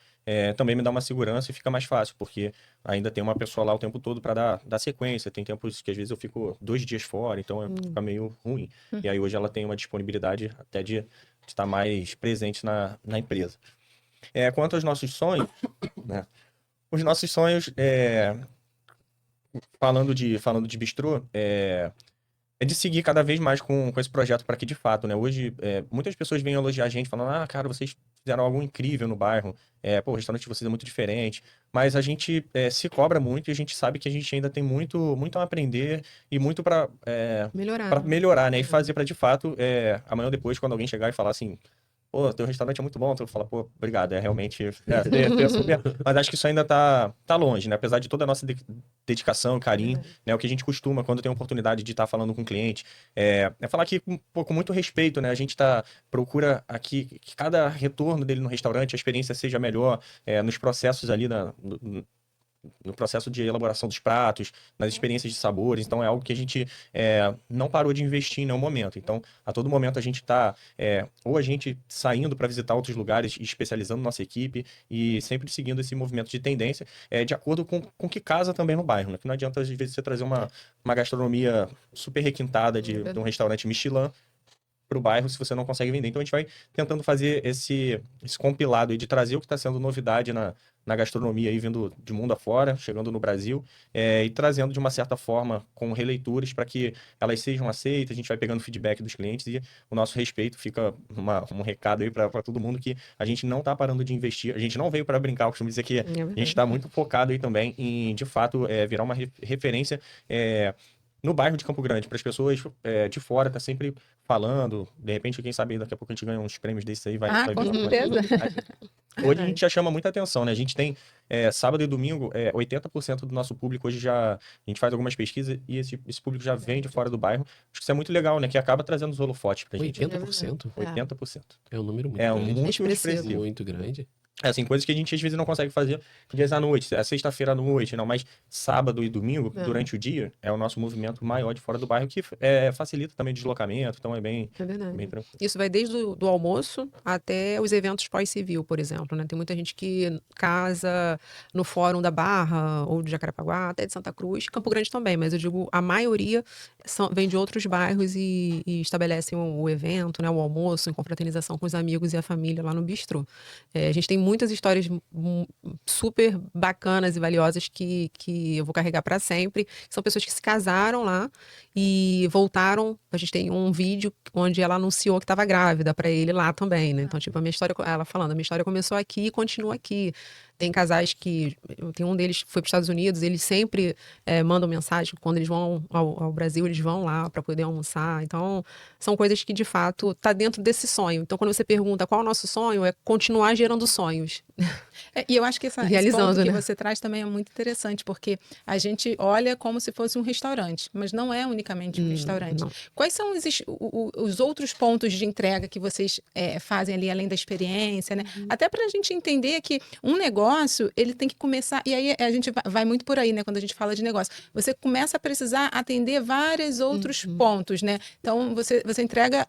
também me dá uma segurança e fica mais fácil, porque ainda tem uma pessoa lá o tempo todo para dar sequência. Tem tempos que às vezes eu fico 2 dias fora, então fica meio ruim. E aí hoje ela tem uma disponibilidade até de estar mais presente na empresa. Quanto aos nossos sonhos, né? Os nossos sonhos, falando de bistrô, é de seguir cada vez mais com esse projeto para que, de fato, né? Hoje, muitas pessoas vêm elogiar a gente, falando, cara, vocês fizeram algo incrível no bairro, o restaurante de vocês é muito diferente, mas a gente se cobra muito e a gente sabe que a gente ainda tem muito, muito a aprender e muito para melhorar, né? E fazer para, de fato, amanhã ou depois, quando alguém chegar e falar assim, pô, teu restaurante é muito bom, tu fala, pô, obrigado, realmente, mas acho que isso ainda tá longe, né? Apesar de toda a nossa dedicação, carinho, né? O que a gente costuma, quando tem a oportunidade de estar falando com o cliente, falar aqui com muito respeito, né? A gente procura aqui que cada retorno dele no restaurante, a experiência seja melhor, nos processos ali, no processo de elaboração dos pratos, nas experiências de sabores. Então, é algo que a gente não parou de investir em nenhum momento. Então, a todo momento a gente está, ou a gente saindo para visitar outros lugares e especializando nossa equipe e sempre seguindo esse movimento de tendência, de acordo com o que casa também no bairro, né? Que não adianta, às vezes, você trazer uma gastronomia super requintada de um restaurante Michelin para o bairro se você não consegue vender. Então, a gente vai tentando fazer esse compilado aí de trazer o que está sendo novidade na gastronomia aí, vindo de mundo afora, chegando no Brasil, e trazendo de uma certa forma com releituras para que elas sejam aceitas. A gente vai pegando feedback dos clientes e o nosso respeito fica um recado aí para todo mundo que a gente não está parando de investir. A gente não veio para brincar, eu costumo dizer que a gente está muito focado aí também em, de fato, virar uma referência no bairro de Campo Grande, para as pessoas de fora, tá sempre falando. De repente, quem sabe daqui a pouco a gente ganha uns prêmios desses aí, vai Com vir certeza. Hoje a gente já chama muita atenção, né? A gente tem sábado e domingo, 80% do nosso público hoje já. A gente faz algumas pesquisas e esse público já vem de fora do bairro. Acho que isso é muito legal, né? Que acaba trazendo os holofotes pra gente. 80%? 80%. É um número muito É grande. muito Expressivo. expressivo. Muito grande. Assim, coisas que a gente às vezes não consegue fazer dias à noite, sexta-feira à noite, não, mas sábado e domingo, durante o dia, é o nosso movimento maior de fora do bairro, que facilita também o deslocamento, então é bem tranquilo. Isso vai desde do almoço até os eventos pós-civil, por exemplo, né? Tem muita gente que casa no Fórum da Barra, ou de Jacarepaguá, até de Santa Cruz, Campo Grande também, mas eu digo, a maioria vem de outros bairros e estabelecem o evento, né? O almoço, em confraternização com os amigos e a família lá no bistrô. A gente tem muitas histórias super bacanas e valiosas que eu vou carregar para sempre. São pessoas que se casaram lá e voltaram. A gente tem um vídeo onde ela anunciou que estava grávida para ele lá também, né? Então, tipo, ela falando, a minha história começou aqui e continua aqui. Tem casais que... Tem um deles que foi para os Estados Unidos, eles sempre mandam mensagem. Quando eles vão ao Brasil, eles vão lá para poder almoçar. Então, são coisas que, de fato, tá dentro desse sonho. Então, quando você pergunta qual é o nosso sonho, é continuar gerando sonhos. E eu acho que esse Realizando, ponto que né? você traz também é muito interessante, porque a gente olha como se fosse um restaurante, mas não é unicamente um restaurante. Não. Quais são os outros pontos de entrega que vocês fazem ali, além da experiência, né? Até para a gente entender que um negócio, ele tem que começar... E aí a gente vai muito por aí, né? Quando a gente fala de negócio. Você começa a precisar atender vários outros pontos, né? Então, você entrega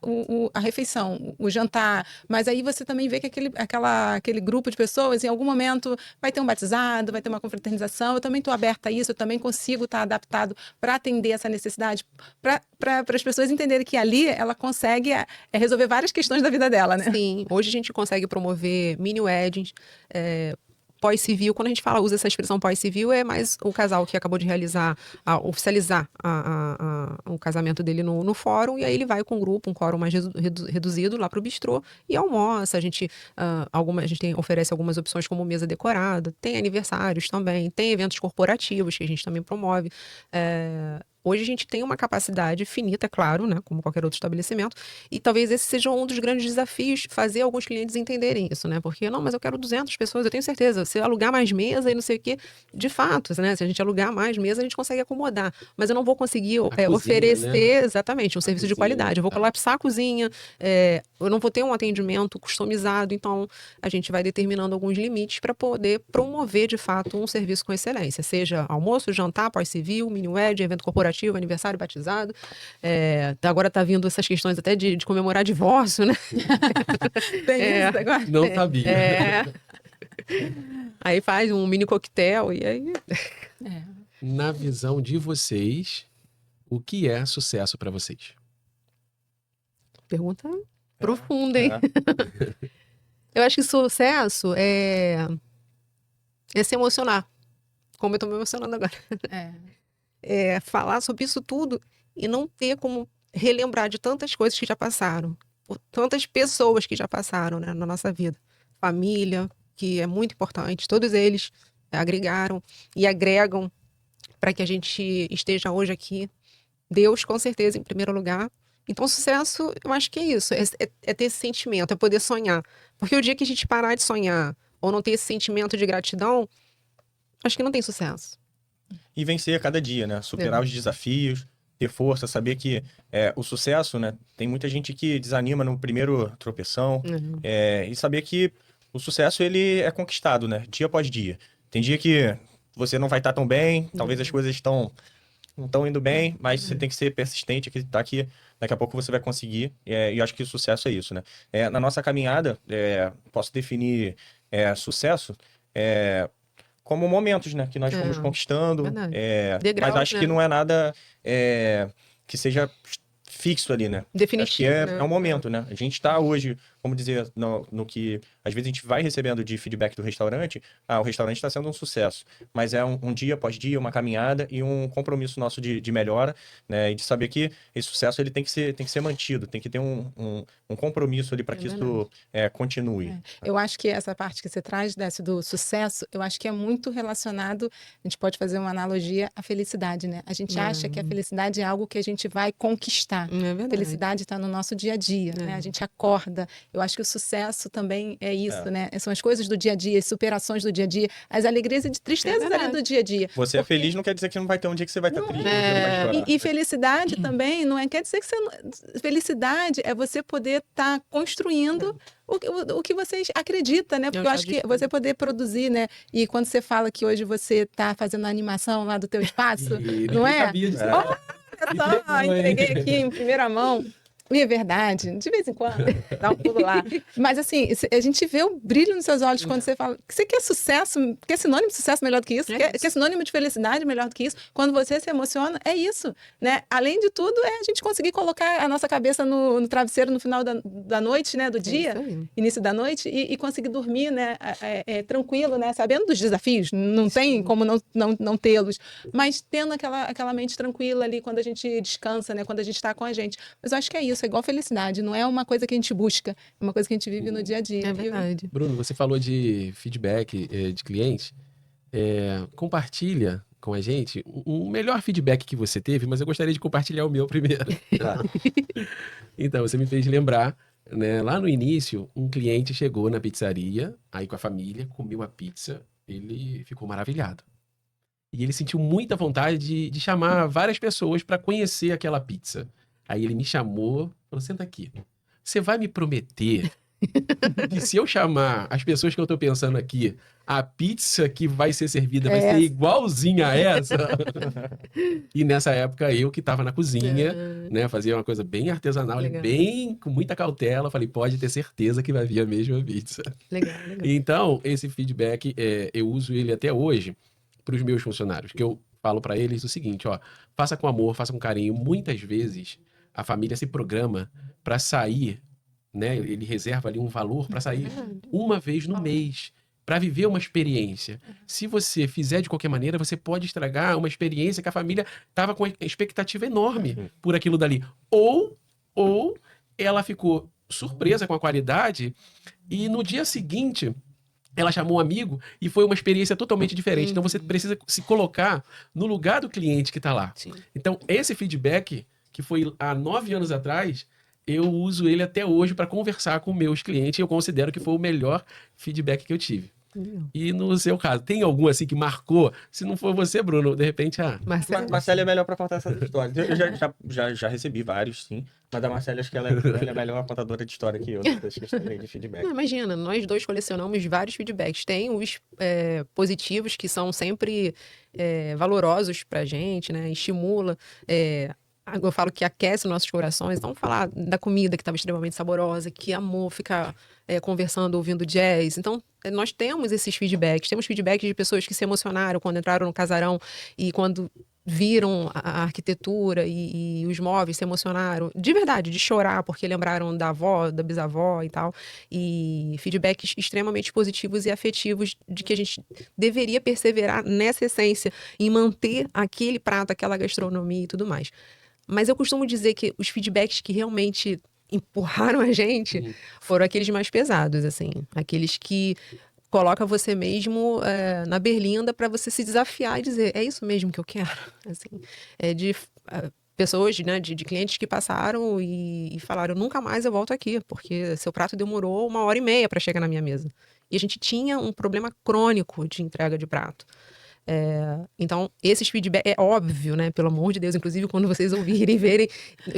a refeição, o jantar, mas aí você também vê que aquele grupo de pessoas, em algum momento, vai ter um batizado, vai ter uma confraternização. Eu também estou aberta a isso, eu também consigo estar adaptado para atender essa necessidade, para as pessoas entenderem que ali ela consegue resolver várias questões da vida dela, né? Sim, hoje a gente consegue promover mini weddings, pós-civil. Quando a gente usa essa expressão pós-civil, é mais o casal que acabou de oficializar o casamento dele no fórum, e aí ele vai com um grupo, um quórum mais reduzido lá para o bistrô e almoça. A gente oferece algumas opções como mesa decorada, tem aniversários também, tem eventos corporativos que a gente também promove. Hoje a gente tem uma capacidade finita, claro, né, como qualquer outro estabelecimento, e talvez esse seja um dos grandes desafios, fazer alguns clientes entenderem isso, né, porque, não, mas eu quero 200 pessoas, eu tenho certeza, se eu alugar mais mesa e não sei o quê, de fato, né, se a gente alugar mais mesa, a gente consegue acomodar, mas eu não vou conseguir oferecer, né? Exatamente, um serviço de qualidade, eu vou colapsar a cozinha, eu não vou ter um atendimento customizado, então a gente vai determinando alguns limites para poder promover, de fato, um serviço com excelência, seja almoço, jantar, pós-civil, mini-wedding, evento corporativo, aniversário, batizado. Agora tá vindo essas questões até de comemorar divórcio, né? Tem isso agora? Não sabia. Aí faz um mini coquetel e aí... Na visão de vocês, o que é sucesso para vocês? Pergunta profunda, hein? Eu acho que sucesso é se emocionar. Como eu tô me emocionando agora. Falar sobre isso tudo e não ter como relembrar de tantas coisas que já passaram, por tantas pessoas que já passaram, né, na nossa vida. Família, que é muito importante, todos eles agregaram e agregam para que a gente esteja hoje aqui. Deus, com certeza, em primeiro lugar. Então, sucesso, eu acho que é isso, é ter esse sentimento, é poder sonhar. Porque o dia que a gente parar de sonhar ou não ter esse sentimento de gratidão, acho que não tem sucesso. E vencer a cada dia, né? Superar os desafios, ter força, saber que o sucesso, né? Tem muita gente que desanima no primeiro tropeção. E saber que o sucesso, ele é conquistado, né? Dia após dia. Tem dia que você não vai estar tão bem, talvez as coisas não estão indo bem, mas você tem que ser persistente, acreditar que daqui a pouco você vai conseguir. E eu acho que o sucesso é isso, né? Na nossa caminhada, posso definir sucesso como momentos, né? Que nós fomos conquistando. Mas acho que não é nada que seja fixo ali, né? Definitivo, Acho que né? é um momento, né? A gente está hoje, vamos dizer, no que às vezes a gente vai recebendo de feedback do restaurante, o restaurante está sendo um sucesso, mas é um dia após dia, uma caminhada e um compromisso nosso de melhora, né? E de saber que esse sucesso ele tem que ser mantido, tem que ter um compromisso ali para que isso continue. Eu acho que essa parte que você traz, Décio, do sucesso, eu acho que é muito relacionado, a gente pode fazer uma analogia à felicidade, né? A gente acha que a felicidade é algo que a gente vai conquistar. É verdade. Felicidade está no nosso dia a dia, né? A gente acorda. Eu acho que o sucesso também é isso, né? São as coisas do dia a dia, as superações do dia a dia, as alegrias e tristezas ali do dia a dia. Você é feliz não quer dizer que não vai ter um dia que você vai estar triste. E felicidade também não quer dizer que você... Felicidade é você poder estar construindo o que você acredita, né? Porque eu acho que você poder produzir, né? E quando você fala que hoje você está fazendo a animação lá do teu espaço, não é? Olha só, entreguei aqui em primeira mão. E é verdade, de vez em quando, dá um pulo lá. Mas assim, a gente vê o brilho nos seus olhos quando você fala que você quer sucesso, quer sinônimo de sucesso melhor do que isso, quer sinônimo de felicidade melhor do que isso. Quando você se emociona, é isso, né? Além de tudo, é a gente conseguir colocar a nossa cabeça no travesseiro no final da noite, né? Do dia, início da noite, e conseguir dormir, né? Tranquilo, né? Sabendo dos desafios, não tem como não tê-los, mas tendo aquela mente tranquila ali quando a gente descansa, né? Quando a gente está com a gente. Mas eu acho que é isso. É igual felicidade, não é uma coisa que a gente busca, é uma coisa que a gente vive no dia a dia. É verdade. Bruno, você falou de feedback de cliente. Compartilha com a gente um melhor feedback que você teve, mas eu gostaria de compartilhar o meu primeiro. Então, você me fez lembrar, né? Lá no início, um cliente chegou na pizzaria, aí com a família, comeu a pizza, ele ficou maravilhado. E ele sentiu muita vontade de chamar várias pessoas para conhecer aquela pizza. Aí ele me chamou, falou, senta aqui. Você vai me prometer que se eu chamar as pessoas que eu tô pensando aqui, a pizza que vai ser servida vai ser igualzinha a essa? E nessa época eu que tava na cozinha, né, fazia uma coisa bem artesanal, bem com muita cautela, falei, pode ter certeza que vai vir a mesma pizza. Legal. Então, esse feedback, eu uso ele até hoje para os meus funcionários, que eu falo para eles o seguinte, ó, faça com amor, faça com carinho. Muitas vezes a família se programa para sair, né? Ele reserva ali um valor para sair uma vez no mês, para viver uma experiência. Se você fizer de qualquer maneira, você pode estragar uma experiência que a família estava com expectativa enorme por aquilo dali. Ou ela ficou surpresa com a qualidade e no dia seguinte ela chamou um amigo e foi uma experiência totalmente diferente. Então você precisa se colocar no lugar do cliente que está lá. Sim. Então esse feedback que foi há 9 anos atrás, eu uso ele até hoje para conversar com meus clientes e eu considero que foi o melhor feedback que eu tive. E no seu caso, tem algum assim que marcou? Se não for você, Bruno, de repente... Marcela é melhor para contar essa história. Eu já recebi vários, sim. Mas a Marcela, acho que ela é melhor contadora de história que eu, das questões de feedback. Não, imagina, nós dois colecionamos vários feedbacks. Tem os positivos, que são sempre valorosos pra gente, né? Estimula... eu falo que aquece nossos corações. Então, falar da comida que estava extremamente saborosa, que amou ficar conversando, ouvindo jazz. Então, nós temos esses feedbacks. Temos feedbacks de pessoas que se emocionaram quando entraram no casarão e quando viram a arquitetura e os móveis, se emocionaram. De verdade, de chorar, porque lembraram da avó, da bisavó e tal. E feedbacks extremamente positivos e afetivos de que a gente deveria perseverar nessa essência, em manter aquele prato, aquela gastronomia e tudo mais. Mas eu costumo dizer que os feedbacks que realmente empurraram a gente foram aqueles mais pesados, assim. Aqueles que colocam você mesmo na berlinda para você se desafiar e dizer, é isso mesmo que eu quero? Assim, de pessoas, né, de clientes que passaram e falaram, nunca mais eu volto aqui, porque seu prato demorou 1h30 para chegar na minha mesa. E a gente tinha um problema crônico de entrega de prato. Então, esses feedbacks, é óbvio, né? Pelo amor de Deus, inclusive quando vocês ouvirem e verem,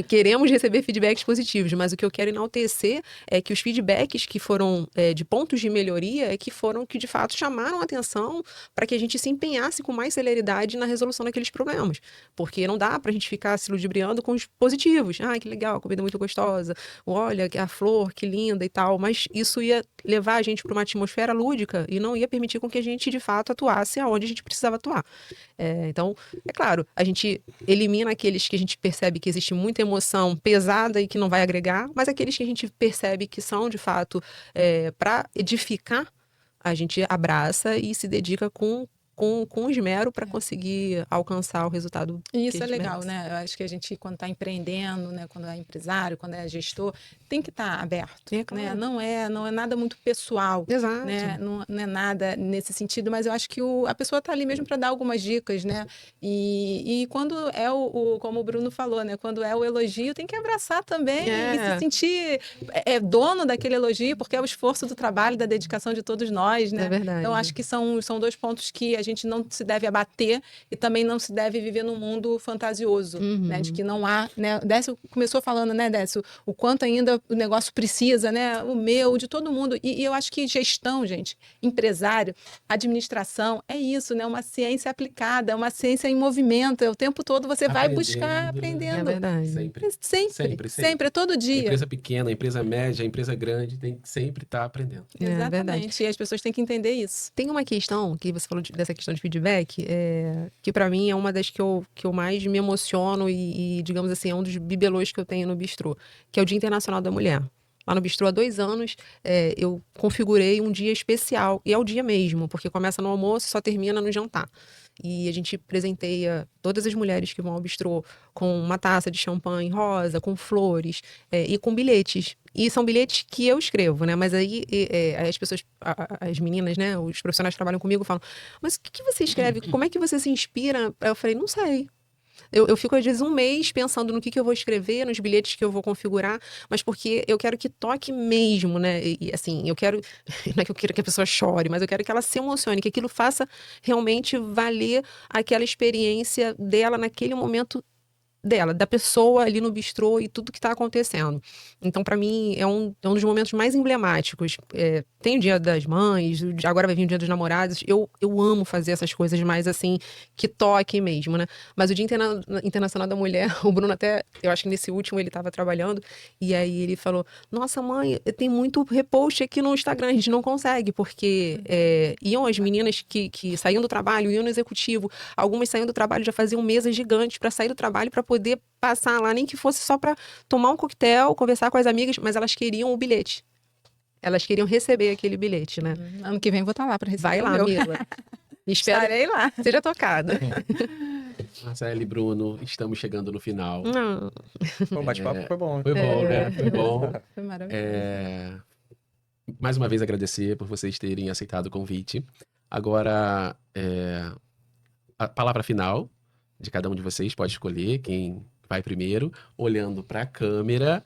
queremos receber feedbacks positivos, mas o que eu quero enaltecer é que os feedbacks que foram de pontos de melhoria foram que de fato chamaram a atenção para que a gente se empenhasse com mais celeridade na resolução daqueles problemas. Porque não dá pra gente ficar se ludibriando com os positivos. Ah, que legal, a comida é muito gostosa. Olha, a flor, que linda e tal. Mas isso ia levar a gente para uma atmosfera lúdica e não ia permitir com que a gente de fato atuasse aonde a gente precisava. precisava atuar. Então, é claro, a gente elimina aqueles que a gente percebe que existe muita emoção pesada e que não vai agregar, mas aqueles que a gente percebe que são, de fato, para edificar, a gente abraça e se dedica com esmero para conseguir alcançar o resultado. E isso que a é gente legal, merece. né? Eu acho que a gente, quando está empreendendo, né? Quando é empresário, quando é gestor, tem que estar aberto. É, claro. Né? Não é nada muito pessoal. Exato. Né? Não é nada nesse sentido, mas eu acho que a pessoa está ali mesmo para dar algumas dicas, né? E quando é como o Bruno falou, né? Quando é o elogio, tem que abraçar também e se sentir dono daquele elogio, porque é o esforço do trabalho, da dedicação de todos nós, né? É verdade. Então, acho que são 2 pontos que a gente não se deve abater e também não se deve viver num mundo fantasioso, né? De que não há, né? Décio começou falando, né, Décio, o quanto ainda o negócio precisa, né? O meu, de todo mundo. E eu acho que gestão, gente, empresário, administração, é isso, né? Uma ciência aplicada, uma ciência em movimento. O tempo todo você vai buscar aprendendo. É verdade. Sempre, todo dia. Empresa pequena, empresa média, empresa grande, tem que sempre estar aprendendo. Exatamente. E as pessoas têm que entender isso. Tem uma questão que você falou dessa questão de feedback, que para mim é uma das que eu mais me emociono e, digamos assim, é um dos bibelôs que eu tenho no Bistrô, que é o Dia Internacional da Mulher. Lá no Bistrô, há 2 anos, eu configurei um dia especial, e é o dia mesmo, porque começa no almoço e só termina no jantar. E a gente presenteia todas as mulheres que vão ao Bistrô com uma taça de champanhe rosa, com flores e com bilhetes. E são bilhetes que eu escrevo, né? Mas aí as pessoas, as meninas, né? Os profissionais que trabalham comigo falam, mas o que você escreve? Como é que você se inspira? Eu falei, não sei. Eu fico, às vezes, um mês pensando no que eu vou escrever, nos bilhetes que eu vou configurar, mas porque eu quero que toque mesmo, né? E assim, eu quero. Não é que eu queira que a pessoa chore, mas eu quero que ela se emocione, que aquilo faça realmente valer aquela experiência dela naquele momento dela, da pessoa ali no bistrô e tudo que está acontecendo. Então, para mim, é um dos momentos mais emblemáticos. Tem o Dia das Mães, agora vai vir o Dia dos Namorados. Eu amo fazer essas coisas mais assim, que toquem mesmo, né? Mas o Dia Internacional da Mulher, o Bruno até, eu acho que nesse último ele estava trabalhando, e aí ele falou, nossa mãe, tem muito repost aqui no Instagram, a gente não consegue, porque iam as meninas que saíam do trabalho, iam no executivo, algumas saíam do trabalho, já faziam mesas gigantes para sair do trabalho, para poder passar lá, nem que fosse só para tomar um coquetel, conversar com as amigas, mas elas queriam o bilhete. Elas queriam receber aquele bilhete, né? Ano que vem vou estar lá para receber. Vai lá, Mila. Estarei lá. Seja tocada. Marcele e Bruno, estamos chegando no final. O bate-papo foi bom. Foi bom, né? Foi bom. Foi maravilhoso. Mais uma vez agradecer por vocês terem aceitado o convite. Agora, a palavra final de cada um de vocês, pode escolher quem vai primeiro, olhando para a câmera.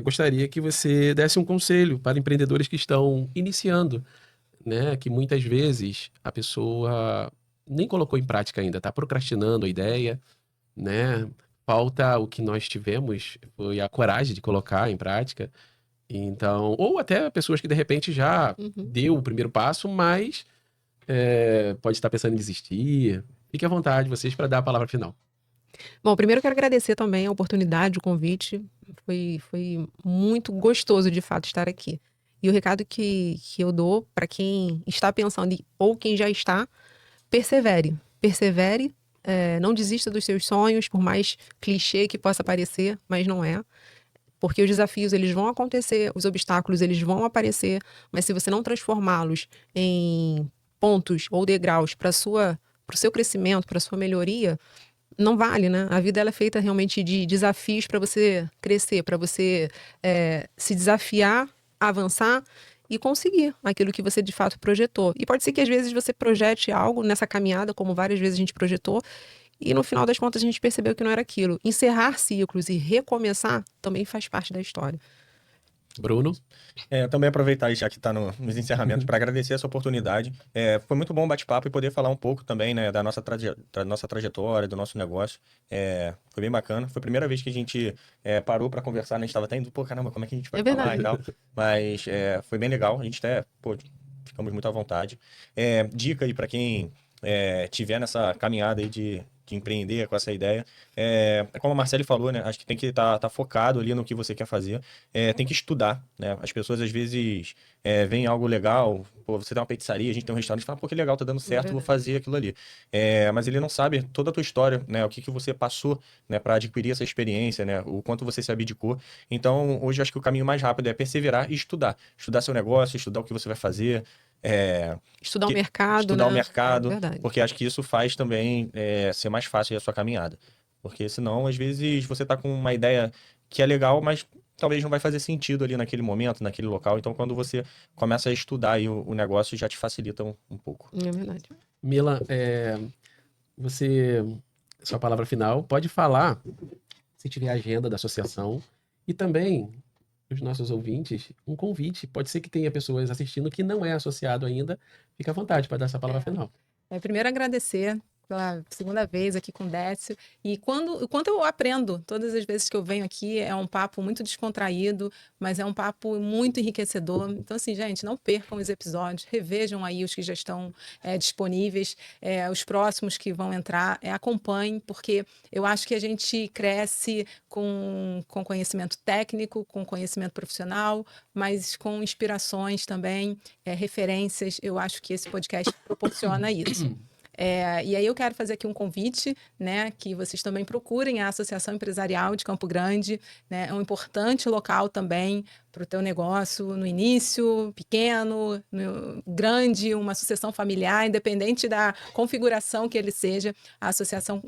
Gostaria que você desse um conselho para empreendedores que estão iniciando, né? Que muitas vezes a pessoa nem colocou em prática ainda, está procrastinando a ideia, né? Falta o que nós tivemos, foi a coragem de colocar em prática. Então, ou até pessoas que de repente já deu o primeiro passo, mas pode estar pensando em desistir. Fique à vontade, vocês, para dar a palavra final. Bom, primeiro eu quero agradecer também a oportunidade, o convite. Foi muito gostoso, de fato, estar aqui. E o recado que eu dou para quem está pensando, ou quem já está, persevere. Persevere, não desista dos seus sonhos, por mais clichê que possa parecer, mas não é. Porque os desafios, eles vão acontecer, os obstáculos, eles vão aparecer, mas se você não transformá-los em pontos ou degraus para o seu crescimento, para a sua melhoria, não vale, né? A vida ela é feita realmente de desafios para você crescer, para você se desafiar, avançar e conseguir aquilo que você de fato projetou. E pode ser que às vezes você projete algo nessa caminhada, como várias vezes a gente projetou, e no final das contas a gente percebeu que não era aquilo. Encerrar ciclos e recomeçar também faz parte da história. Bruno? Também aproveitar, já que está nos encerramentos, para agradecer essa oportunidade. Foi muito bom o bate-papo e poder falar um pouco também, né, da nossa trajetória, do nosso negócio. Foi bem bacana. Foi a primeira vez que a gente parou para conversar, né? A gente estava até indo, caramba, como é que a gente vai falar e tal. Mas foi bem legal. A gente até, ficamos muito à vontade. Dica aí para quem tiver nessa caminhada aí de de empreender com essa ideia. Como a Marcele falou, né? Acho que tem que estar focado ali no que você quer fazer. Tem que estudar, né? As pessoas, às vezes, veem algo legal. Pô, você tem uma pizzaria, a gente tem um restaurante, fala, pô, que legal, tá dando certo, vou fazer aquilo ali. Mas ele não sabe toda a tua história, né? O que você passou, né? Para adquirir essa experiência, né? O quanto você se abdicou. Então, hoje, eu acho que o caminho mais rápido é perseverar e estudar. Estudar seu negócio, estudar o que você vai fazer. Estudar o mercado, estudar né? o mercado, Verdade. porque acho que isso faz também ser mais fácil a sua caminhada. Porque senão, às vezes, você tá com uma ideia que é legal, mas talvez não vai fazer sentido ali naquele momento, naquele local. Então, quando você começa a estudar aí o negócio, já te facilita um pouco. É verdade. Mila, sua palavra final, pode falar, se tiver a agenda da associação, e também os nossos ouvintes, um convite. Pode ser que tenha pessoas assistindo que não é associado ainda. Fica à vontade para dar essa palavra final. Primeiro agradecer pela segunda vez aqui com o Décio. E quanto eu aprendo, todas as vezes que eu venho aqui, é um papo muito descontraído, mas é um papo muito enriquecedor. Então, assim, gente, não percam os episódios, revejam aí os que já estão disponíveis, os próximos que vão entrar, acompanhem, porque eu acho que a gente cresce com conhecimento técnico, com conhecimento profissional, mas com inspirações também, referências. Eu acho que esse podcast proporciona isso. E aí eu quero fazer aqui um convite, né, que vocês também procurem a Associação Empresarial de Campo Grande, né, é um importante local também para o teu negócio, no início, pequeno, grande, uma sucessão familiar, independente da configuração que ele seja, a Associação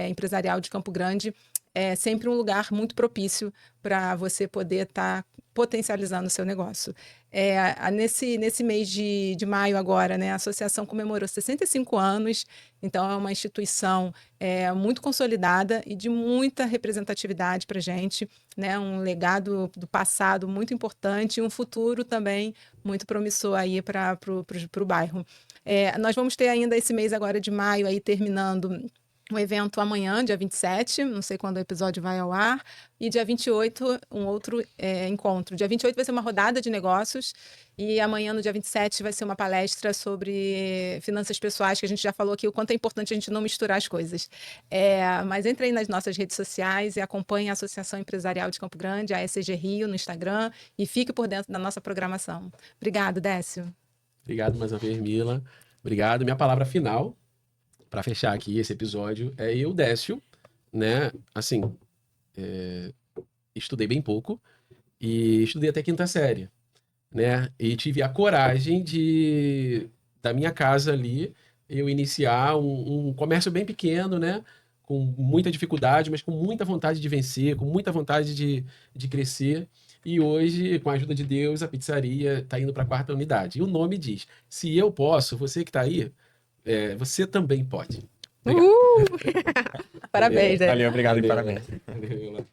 Empresarial de Campo Grande é sempre um lugar muito propício para você poder estar potencializando o seu negócio. Nesse mês de maio agora, né, a associação comemorou 65 anos, então é uma instituição muito consolidada e de muita representatividade para a gente, né, um legado do passado muito importante e um futuro também muito promissor aí para o bairro. Nós vamos ter ainda esse mês agora de maio aí terminando um evento amanhã, dia 27, não sei quando o episódio vai ao ar, e dia 28, um outro encontro. Dia 28 vai ser uma rodada de negócios, e amanhã, no dia 27, vai ser uma palestra sobre finanças pessoais, que a gente já falou aqui, o quanto é importante a gente não misturar as coisas. Mas entre aí nas nossas redes sociais e acompanhe a Associação Empresarial de Campo Grande, a ECG Rio, no Instagram, e fique por dentro da nossa programação. Obrigado, Décio. Obrigado mais uma vez, Mila. Obrigado. Minha palavra final, para fechar aqui esse episódio, é eu, Décio, né? Assim, estudei bem pouco e estudei até quinta série, né? E tive a coragem da minha casa ali, eu iniciar um comércio bem pequeno, né? Com muita dificuldade, mas com muita vontade de vencer, com muita vontade de crescer. E hoje, com a ajuda de Deus, a pizzaria está indo para a 4ª unidade. E o nome diz, se eu posso, você que está aí, você também pode. Parabéns, né? Valeu, obrigado e parabéns. Valeu.